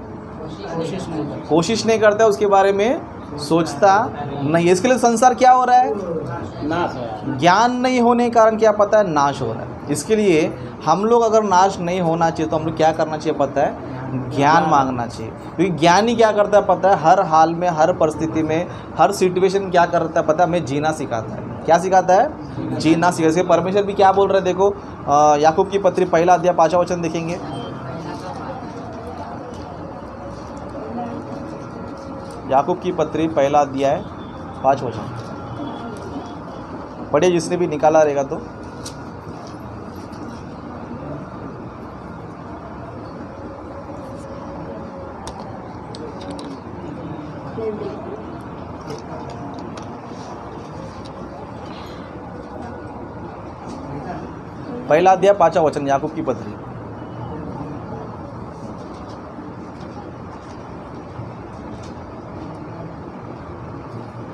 कोशिश नहीं करता है, उसके बारे में सोचता नहीं। इसके लिए संसार क्या हो रहा है? नाश हो रहा है। ज्ञान नहीं होने के कारण क्या पता है? नाश हो रहा है। इसके लिए हम लोग अगर नाश नहीं होना चाहिए तो हम लोग क्या करना चाहिए पता है? ज्ञान मांगना चाहिए। क्योंकि ज्ञान ही क्या करता है पता है? हर हाल में, हर परिस्थिति में, हर सिचुएशन क्या करता है पता है? हमें जीना सिखाता है। क्या सिखाता है? जीना सिखाता है। इसके परमेश्वर भी क्या बोल रहे हैं देखो, याकूब की पत्री 1 अध्याय 5वां वचन देखेंगे। याकूब की पत्री 1 अध्याय 5 वचन पढ़िए, जिसने भी निकाला रहेगा तो। पहला अध्याय 5वां वचन, याकूब की पत्री।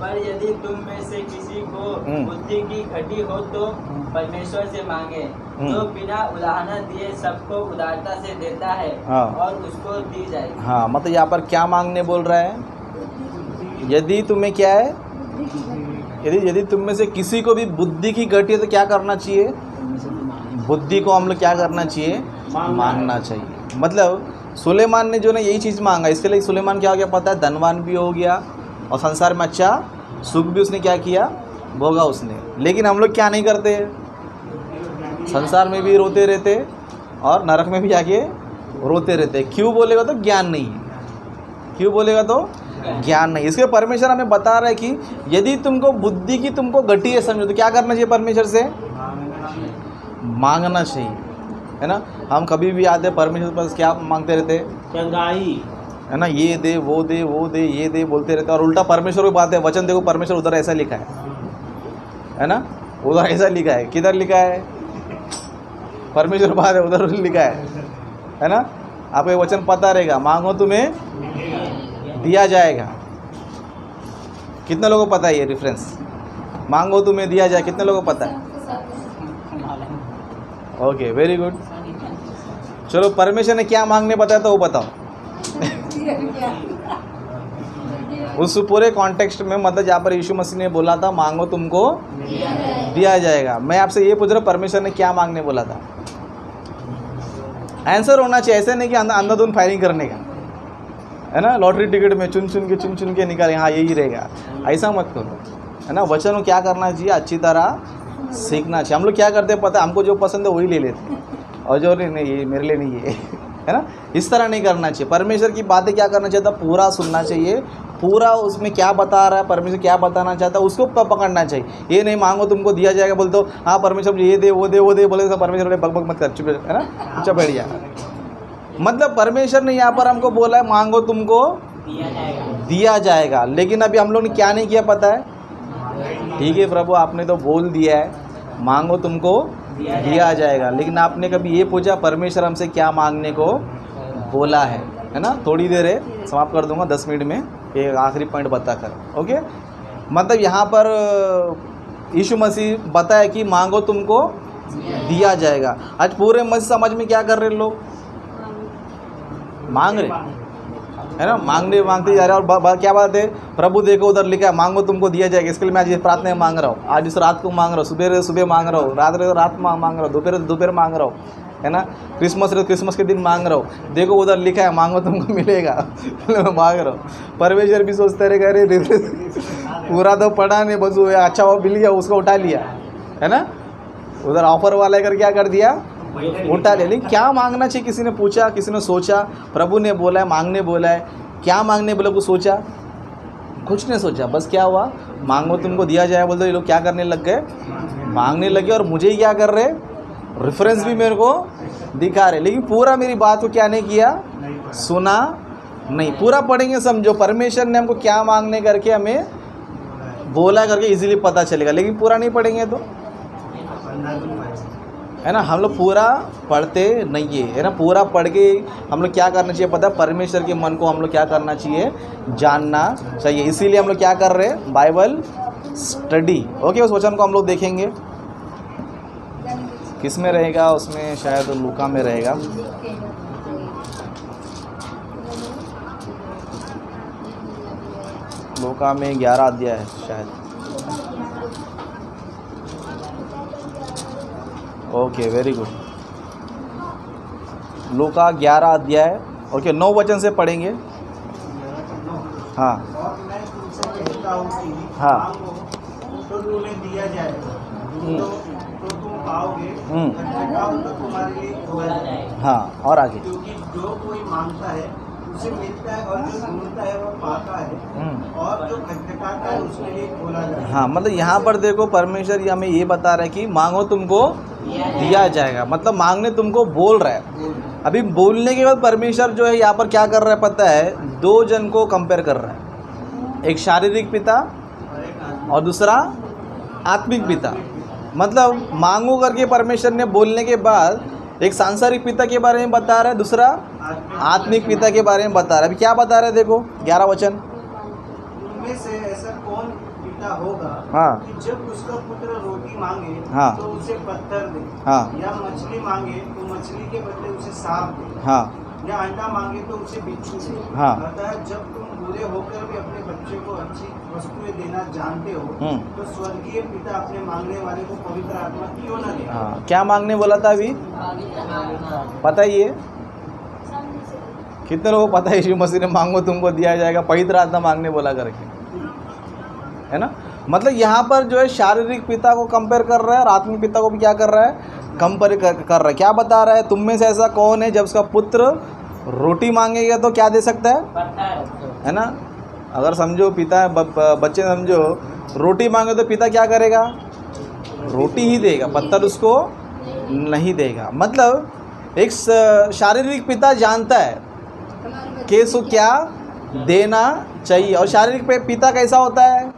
पर यदि तुम में से किसी को बुद्धि की घटी हो तो परमेश्वर से मांगे, जो बिना उलाहना दिए सबको उदारता से देता है, और उसको दी जाएगी। हाँ, मतलब यहाँ पर क्या मांगने बोल रहा है? यदि तुम्हें क्या है? यदि तुम में से किसी को भी बुद्धि की घटी है तो क्या करना चाहिए? बुद्धि को हम लोग क्या करना चाहिए? मांगना चाहिए। मतलब सुलेमान ने जो ना यही चीज़ मांगा, इसके लिए सुलेमान क्या हो गया पता है? धनवान भी हो गया और संसार में अच्छा सुख भी उसने क्या किया? भोगा उसने। लेकिन हम लोग क्या नहीं करते? संसार में भी रोते रहते और नरक में भी जाके रोते रहते। क्यों बोलेगा तो ज्ञान नहीं है। क्यों बोलेगा तो ज्ञान नहीं। इसके परमेश्वर हमें बता रहा है कि यदि तुमको बुद्धि की तुमको घटी है समझो तो क्या करना चाहिए? परमेश्वर से मांगना चाहिए, है ना। हम कभी भी आते परमेश्वर पर क्या मांगते रहते? चंगाई, है ना। ये दे, वो दे, वो दे, ये दे बोलते रहते और उल्टा परमेश्वर की बात है। वचन देखो, परमेश्वर उधर ऐसा लिखा है ना। उधर ऐसा लिखा है। किधर लिखा है? परमेश्वर बात है, उधर लिखा है ना। आपको ये वचन पता रहेगा, मांगो तुम्हें दिया जाएगा। कितने लोगों को पता है ये रेफरेंस? मांगो तुम्हें दिया जाए, कितने लोगों को पता है? Okay, very good. चलो, परमेश्वर ने क्या मांगने बताया तो वो बताओ। उस पूरे कॉन्टेक्स्ट में, मतलब जहाँ पर यीशु मसीह ने बोला था मांगो तुमको दिया जाएगा, मैं आपसे ये पूछ रहा हूँ परमेश्वर ने क्या मांगने बोला था? आंसर होना चाहिए, ऐसे नहीं कि अंधाधुंध फायरिंग करने का, है ना। लॉटरी टिकट में चुन चुन के निकाले, हाँ यही रहेगा, ऐसा मत करो, है ना। वचन को क्या करना चाहिए? अच्छी तरह सीखना चाहिए। हम लोग क्या करते हैं पता है? हमको जो पसंद है वही ले लेते हैं और जो नहीं ये मेरे लिए नहीं है ना। इस तरह नहीं करना चाहिए। परमेश्वर की बातें क्या करना चाहिए था? पूरा सुनना चाहिए, पूरा उसमें क्या बता रहा है, परमेश्वर क्या बताना चाहता है उसको पकड़ना चाहिए। ये नहीं मांगो तुमको दिया जाएगा बोलते हो, हाँ परमेश्वर ये दे वो दे बोले तो परमेश्वर बक बक मत कर, चुप, है ना, चुप बैठ जा। मतलब परमेश्वर ने यहाँ पर हमको बोला है मांगो तुमको दिया जाएगा, लेकिन अभी हम लोग ने क्या नहीं किया पता है? ठीक है प्रभु, आपने तो बोल दिया है मांगो तुमको दिया जाएगा, लेकिन आपने कभी ये पूछा परमेश्वर हमसे क्या मांगने को बोला है ना। थोड़ी देर है, समाप्त कर दूंगा 10 मिनट में, एक आखिरी पॉइंट बताकर। ओके, मतलब यहाँ पर यीशु मसीह बताया कि मांगो तुमको दिया जाएगा। आज पूरे मसीह समाज में क्या कर रहे लोग? मांग रहे, है ना, मांगते जा रहे हैं। और क्या बात है? प्रभु देखो उधर लिखा है मांगो तुमको दिया जाएगा। इसके लिए मैं आज प्रार्थना में मांग रहा हूँ, आज इस रात को मांग रहा हूँ, सुबह मांग रहा हूँ, रात मांग रहा हूँ, दोपहर मांग रहा हूँ, है ना। क्रिसमस के दिन मांग रहा हूँ, देखो उधर लिखा है मांगो तुमको मिलेगा। मांग रहा हूँ। परमेश्वर भी सोचते रहे, अरे पूरा तो पढ़ा नहीं, बस अच्छा वो मिल गया उसको उठा लिया, है ना। उधर ऑफर वाला कर क्या कर दिया? उठा ले। लेकिन क्या मांगना चाहिए? किसी ने पूछा, किसी ने सोचा? प्रभु ने बोला है मांगने बोला है, क्या मांगने बोला? कुछ सोचा? कुछ नहीं सोचा, बस क्या हुआ? मांगो तुमको दिया जाए बोलते ये लोग क्या करने लग गए? मांगने लगे। और मुझे ही क्या कर रहे? रेफरेंस भी मेरे को दिखा रहे, लेकिन पूरा मेरी बात को क्या नहीं किया? सुना नहीं। पूरा पढ़ेंगे समझो परमेश्वर ने हमको क्या मांगने करके हमें बोला करके इजीली पता चलेगा, लेकिन पूरा नहीं पढ़ेंगे तो, है ना। हम लोग पूरा पढ़ते नहीं है ना। पूरा पढ़ के हम लोग क्या करना चाहिए पता है? परमेश्वर के मन को हम लोग क्या करना चाहिए? जानना चाहिए। इसीलिए हम लोग क्या कर रहे हैं? Bible study. ओके, उस वचन को हम लोग देखेंगे किस में रहेगा, उसमें शायद लूका में रहेगा। लूका में 11 अध्याय है शायद। Okay, very good. लूका 11 अध्याय, ओके 9 वचन से पढ़ेंगे। हाँ और मैं तुमसे कहता हूँ कि हाँ। मांगो तो तुम्हें दिया जाएगा, ढूंढो तो तुम पाओगे, खटखटाओ तो तुम्हारे लिए खोला जाएगा। हाँ, और आगे। क्योंकि जो कोई मांगता है उसे मिलता है, और जो ढूंढता है वो पाता है, और जो खटखटाता है उसके लिए खोला जाएगा। हाँ, मतलब यहाँ पर देखो परमेश्वर हमें ये बता रहा है कि मांगो तुमको दिया जाएगा, मतलब मांगने तुमको बोल रहा है। अभी बोलने के बाद परमेश्वर जो है यहाँ पर क्या कर रहा है पता है, 2 जन को कंपेयर कर रहा है, एक शारीरिक पिता और दूसरा आत्मिक पिता। मतलब मांगो करके परमेश्वर ने बोलने के बाद एक सांसारिक पिता के बारे में बता रहा है, दूसरा आत्मिक पिता के बारे में बता रहा है। अभी क्या बता रहा है देखो 11 वचन। उनमें से ऐसा कौन पिता होगा हाँ कि जब उसका पुत्र रोटी मांगे हाँ। तो उसे पत्थर दे, हाँ या मछली मांगे तो मछली के बदले उसे सांप दे, हाँ या अंडा मांगे तो उसे बिच्छू दे। हाँ। अतः जब तुम बुरे होकर भी अपने बच्चे को अच्छी वस्तुएं देना जानते हो, तो स्वर्गीय पिता अपने मांगने वाले को पवित्र आत्मा क्यों न दे। हाँ। क्या मांगने बोला था अभी पता ही है? कितने लोगों को पता है यीशु मसीह ने मांगो तुमको दिया जाएगा, पवित्र आत्मा मांगने बोला करके, है ना। मतलब यहाँ पर जो है शारीरिक पिता को कंपेयर कर रहा है और आत्मिक पिता को भी क्या कर रहा है, कंपेयर कर रहा है। क्या बता रहा है, तुम में से ऐसा कौन है जब उसका पुत्र रोटी मांगेगा तो क्या दे सकता है ना। अगर समझो पिता बच्चे समझो रोटी मांगे तो पिता क्या करेगा, रोटी ही देगा, पत्थर उसको नहीं देगा। मतलब एक शारीरिक पिता जानता है कि इसको क्या देना चाहिए। और शारीरिक पिता कैसा होता है,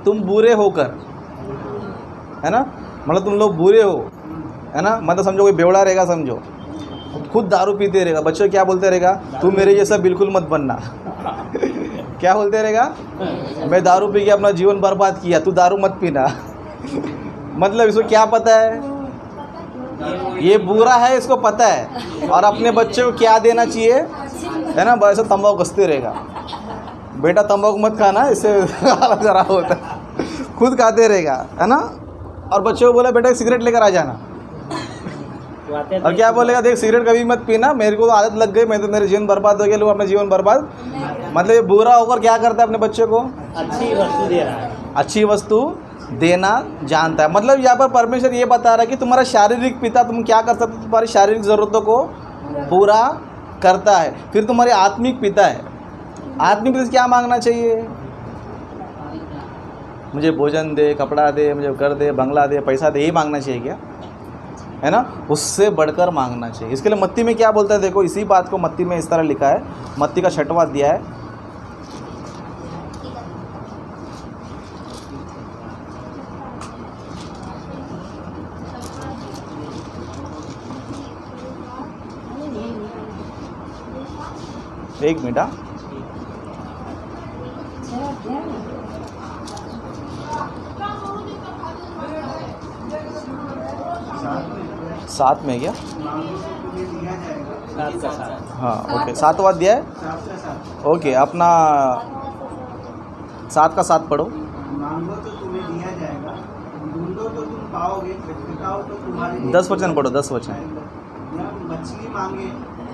तुम बुरे होकर, है ना, मतलब तुम लोग बुरे हो, है ना, मतलब समझो कोई बेवड़ा रहेगा, समझो खुद दारू पीते रहेगा, बच्चों क्या बोलते रहेगा, तू मेरे जैसा बिल्कुल मत बनना। क्या बोलते रहेगा, मैं दारू पी के अपना जीवन बर्बाद किया, तू दारू मत पीना। मतलब इसको क्या पता है, ये बुरा है, इसको पता है, और अपने बच्चे को क्या देना चाहिए, है ना, बस तंबाकू कसते रहेगा, बेटा तंबाकू मत खाना, इससे खराब होता है, खुद खाते रहेगा, है ना। और बच्चों को बोला बेटा सिगरेट लेकर आ जाना, और क्या बोलेगा, देख सिगरेट कभी मत पीना, मेरे को तो आदत लग गई, मैं तो मेरे जीवन बर्बाद हो गया, लोग अपना जीवन बर्बाद। मतलब ये बुरा होकर क्या करता है, अपने बच्चे को अच्छी वस्तु दे रहा है, अच्छी वस्तु देना जानता है। मतलब यहाँ पर परमेश्वर ये बता रहा है कि तुम्हारा शारीरिक पिता तुम क्या कर सकते हो, तुम्हारी शारीरिक ज़रूरतों को पूरा करता है। फिर तुम्हारे आत्मिक पिता है, आत्मिक पिता से क्या मांगना चाहिए, मुझे भोजन दे, कपड़ा दे, मुझे घर दे, बंगला दे, पैसा दे, यही मांगना चाहिए क्या, है ना, उससे बढ़कर मांगना चाहिए। इसके लिए मत्ती में क्या बोलता है देखो, इसी बात को मत्ती में इस तरह लिखा है, मत्ती का 6वां अध्याय है, एक मिनट। 7 में क्या, हाँ ओके 7वां अध्याय, ओके अपना 7 का 7 पढ़ो। मांगो तो तुम्हें दिया जाएगा, ढूंढो तो तुम पाओगे, खटखटाओ तो तुम्हारे लिए 10 वचन पढ़ो, 10 वचन। या मछली मांगे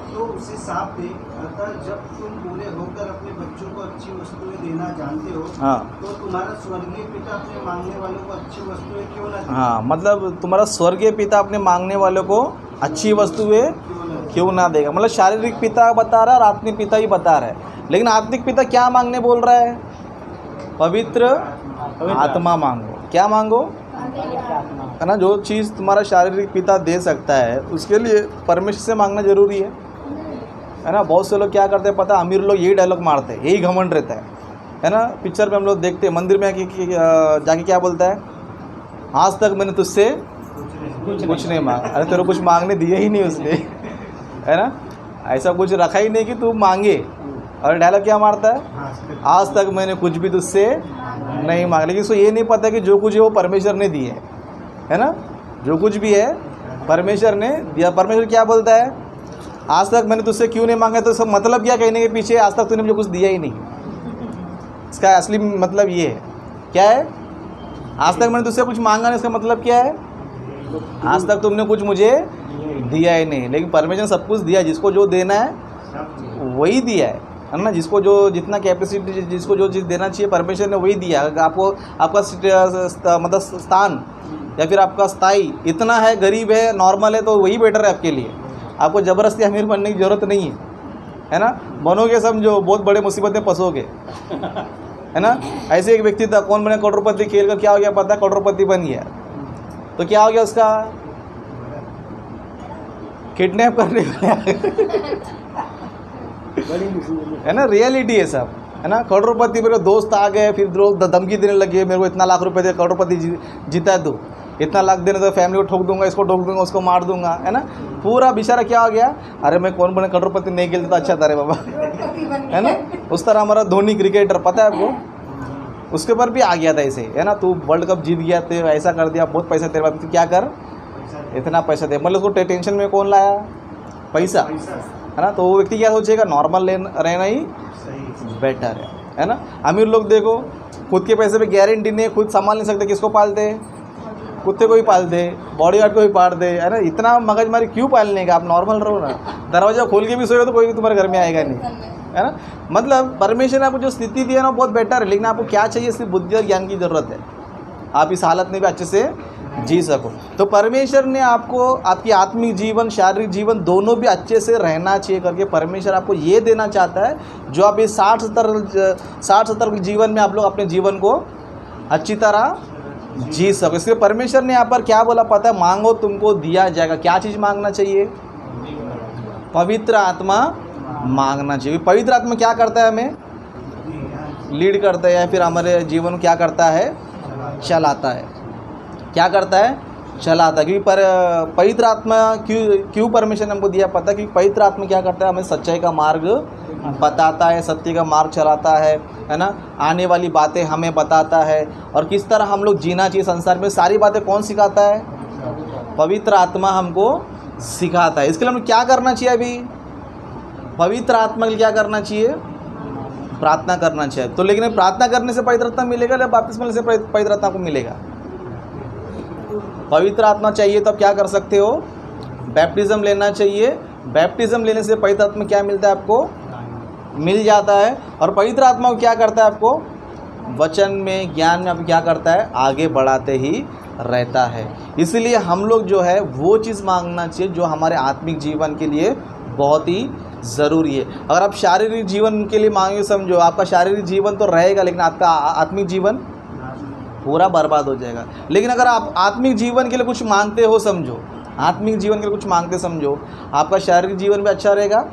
तो उसे सांप दे। अतः जब तुम पूरे होकर अपने बच्चों को अच्छी वस्तुएं देना जानते हो, हाँ तो तुम्हारा स्वर्गीय पिता अपने मांगने वालों को अच्छी वस्तुएं क्यों न दे। हाँ, मतलब तुम्हारा स्वर्गीय पिता अपने मांगने वालों को अच्छी वस्तुएं क्यों ना देगा। मतलब शारीरिक पिता बता रहा है और आत्मिक पिता ही बता रहा है, लेकिन आत्मिक पिता क्या मांगने बोल रहा है, पवित्र आत्मा मांगो। क्या मांगो, है ना, जो चीज़ तुम्हारा शारीरिक पिता दे सकता है उसके लिए परमेश्वर से मांगना जरूरी है ना। बहुत से लोग क्या करते हैं पता है, अमीर लोग यही डायलॉग मारते हैं, यही घमंड रहता है ना। पिक्चर में हम लोग देखते हैं, मंदिर में जाके क्या बोलता है, आज तक मैंने तुझसे कुछ नहीं मांगा। अरे तेरे कुछ मांगने दिए ही नहीं उसने, है ना, ऐसा कुछ रखा ही नहीं कि तू मांगे। और डायलॉग क्या मारता है, आज तक मैंने कुछ भी तुझसे नहीं मांगा। लेकिन उसको ये नहीं पता कि जो कुछ है वो परमेश्वर ने दिए है ना, जो कुछ भी है परमेश्वर ने दिया। परमेश्वर क्या बोलता है, आज तक मैंने तुझसे क्यों नहीं मांगा, तो इसका मतलब क्या कहने के पीछे, आज तक तूने मुझे कुछ दिया ही नहीं। इसका असली मतलब ये है, क्या है, आज तक मैंने तुझसे कुछ मांगा नहीं, इसका मतलब क्या है, आज तक तुमने कुछ मुझे दिया ही नहीं, लेकिन परमेश्वर ने सब कुछ दिया, जिसको जो देना है वही दिया है ना। जिसको जो जितना कैपेसिटी, जिसको जो चीज़ देना चाहिए परमेश्वर ने वही दिया। आपको आपका मतलब स्थान या फिर आपका स्थाई इतना है, गरीब है, नॉर्मल है, तो वही बेटर है आपके लिए। आपको ज़बरदस्ती अमीर बनने की ज़रूरत नहीं है ना। बनोगे समझो बहुत बड़े मुसीबत में फंसोगे, है ना। ऐसे एक व्यक्ति था, कौन बने करोड़पति, खेल कर क्या हो गया पता है, करोड़पति बन गया। तो क्या हो गया उसका, किडनैप करने है ना। रियलिटी है सब, है ना। करोड़पति मेरे दोस्त आ गए, फिर लोग धमकी देने लगे, मेरे को इतना लाख रुपए दे, करोड़पति जीता दो, इतना लाख देने तो फैमिली को ठोक दूंगा, इसको ठोक दूंगा, उसको मार दूंगा, है ना। पूरा बेचारा क्या हो गया, अरे मैं कौन बने करोड़पति नहीं खेलता तो अच्छा था रे बाबा, है ना। उस तरह हमारा धोनी क्रिकेटर पता है आपको, उसके ऊपर भी आ गया था ऐसे, है ना। तू वर्ल्ड कप जीत गया, तो ऐसा कर दिया, बहुत पैसा तेरे पास, तू क्या कर, इतना पैसा दे। मतलब उसको टेंशन में कौन लाया, पैसा, है ना। तो वो व्यक्ति क्या सोचेगा, नॉर्मल रहना ही बेटर है ना। अमीर लोग देखो, खुद के पैसे पे गारंटी नहीं, खुद संभाल नहीं सकते, किसको पालते, कुत्ते को ही पाल दे, बॉडीगार्ड को ही पाल दे, है ना। इतना मगजमारी क्यों पालने का, आप नॉर्मल रहो ना। दरवाजा खोल के भी सोएगा तो कोई भी तुम्हारे घर में आएगा नहीं, है ना। मतलब परमेश्वर ने आपको जो स्थिति दी है ना बहुत बेटर है, लेकिन आपको क्या चाहिए, सिर्फ बुद्धि और ज्ञान की ज़रूरत है, आप इस हालत में भी अच्छे से जी सको। तो परमेश्वर ने आपको आपकी आत्मिक जीवन, शारीरिक जीवन दोनों भी अच्छे से रहना चाहिए करके परमेश्वर आपको ये देना चाहता है, जो आप इस 60-70 के जीवन में आप लोग अपने जीवन को अच्छी तरह जी सको। इसलिए परमेश्वर ने यहाँ पर क्या बोला पता है, मांगो तुमको दिया जाएगा। क्या चीज़ मांगना चाहिए, पवित्र आत्मा मांगना चाहिए। पवित्र आत्मा क्या करता है, हमें लीड करता है, या फिर हमारे जीवन को क्या करता है, चलाता है। क्या करता है, चलाता है। क्योंकि पवित्र आत्मा क्यों परमेश्वर ने हमको दिया पता है, क्योंकि पवित्र आत्मा क्या करता है, हमें सच्चाई का मार्ग बताता है, सत्य का मार्ग चलाता है ना। आने वाली बातें हमें बताता है, और किस तरह हम लोग जीना चाहिए संसार में, सारी बातें कौन सिखाता है, पवित्र आत्मा हमको सिखाता है। इसके लिए हमें क्या करना चाहिए, अभी पवित्र आत्मा के लिए क्या करना चाहिए, प्रार्थना करना चाहिए। तो लेकिन प्रार्थना करने से पवित्र आत्मा मिलेगा या बपतिस्मा से पवित्र आत्मा को मिलेगा? पवित्र आत्मा चाहिए तो आप क्या कर सकते हो, बैप्टिज्म लेना चाहिए। बैप्टिज्म लेने से पवित्र आत्मा क्या मिलता है, आपको मिल जाता है। और पवित्र आत्मा को क्या करता है, आपको वचन में, ज्ञान में आपको क्या करता है, आगे बढ़ाते ही रहता है। इसलिए हम लोग जो है वो चीज़ मांगना चाहिए जो हमारे आत्मिक जीवन के लिए बहुत ही ज़रूरी है। अगर आप शारीरिक जीवन के लिए मांगे, समझो आपका शारीरिक जीवन तो रहेगा, लेकिन आपका आत्मिक जीवन पूरा बर्बाद हो जाएगा। लेकिन अगर आप आत्मिक जीवन के लिए कुछ मांगते हो, समझो आत्मिक जीवन के लिए कुछ मांगते, समझो आपका शारीरिक जीवन भी अच्छा रहेगा,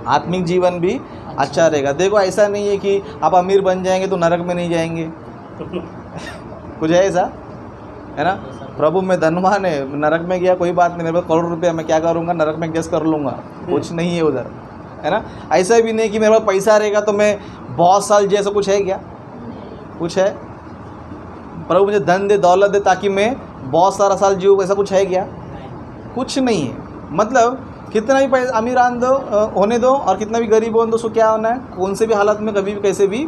आत्मिक जीवन भी अच्छा रहेगा। देखो ऐसा नहीं है कि आप अमीर बन जाएंगे तो नरक में नहीं जाएंगे कुछ है ऐसा, है ना। प्रभु मैं धनवान है, नरक में गया कोई बात नहीं, मेरे पास करोड़ रुपये, मैं क्या करूँगा, नरक में गेस कर लूँगा, कुछ नहीं है उधर, है ना। ऐसा भी नहीं कि मेरे पास पैसा रहेगा तो मैं बहुत साल जैसा, कुछ है क्या, कुछ है? प्रभु मुझे धन दे, दौलत दे ताकि मैं बहुत सारा साल जीऊँ, ऐसा कुछ है क्या? कुछ नहीं है। मतलब कितना भी पैसा अमीर होने दो और कितना भी गरीब होने दो, उसको क्या होना है, कौन से भी हालत में कभी भी कैसे भी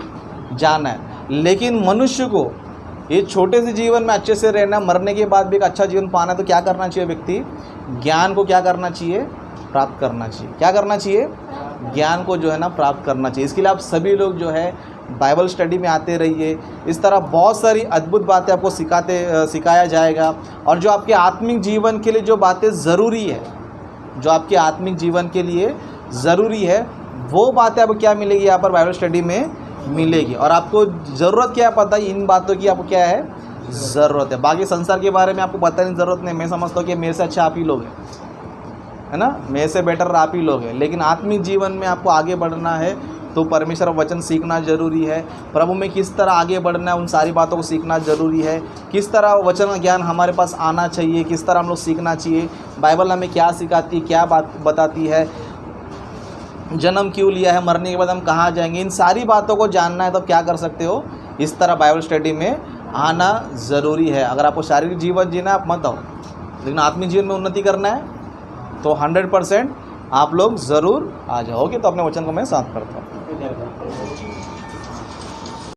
जाना है। लेकिन मनुष्य को ये छोटे से जीवन में अच्छे से रहना, मरने के बाद भी एक अच्छा जीवन पाना, तो क्या करना चाहिए, व्यक्ति ज्ञान को क्या करना चाहिए, प्राप्त करना चाहिए। क्या करना चाहिए, ज्ञान को जो है ना प्राप्त करना चाहिए। इसके लिए आप सभी लोग जो है बाइबल स्टडी में आते रहिए। इस तरह बहुत सारी अद्भुत बातें आपको सिखाया जाएगा। और जो आपके आत्मिक जीवन के लिए जो बातें ज़रूरी है, जो आपके आत्मिक जीवन के लिए ज़रूरी है, वो बातें आपको क्या मिलेगी, यहाँ पर बाइबल स्टडी में मिलेगी। और आपको ज़रूरत क्या है पता है, इन बातों की आपको क्या है ज़रूरत है। बाकी संसार के बारे में आपको पता नहीं, ज़रूरत नहीं। मैं समझता हूँ कि मेरे से अच्छा आप ही लोग हैं, है ना, मेरे से बेटर आप ही लोग हैं। लेकिन आत्मिक जीवन में आपको आगे बढ़ना है तो परमेश्वर वचन सीखना ज़रूरी है। प्रभु में किस तरह आगे बढ़ना है, उन सारी बातों को सीखना ज़रूरी है। किस तरह वचन का ज्ञान हमारे पास आना चाहिए, किस तरह हम लोग सीखना चाहिए, बाइबल हमें क्या सिखाती है, क्या बात बताती है, जन्म क्यों लिया है, मरने के बाद हम कहाँ जाएंगे, इन सारी बातों को जानना है तो क्या कर सकते हो, इस तरह बाइबल स्टडी में आना ज़रूरी है। अगर आपको शारीरिक जीवन जीना है आप मत आओ, लेकिन आत्मिक जीवन में उन्नति करना है तो 100% आप लोग ज़रूर आ जाओगे। तो अपने वचन को मैं साथ करता हूँ।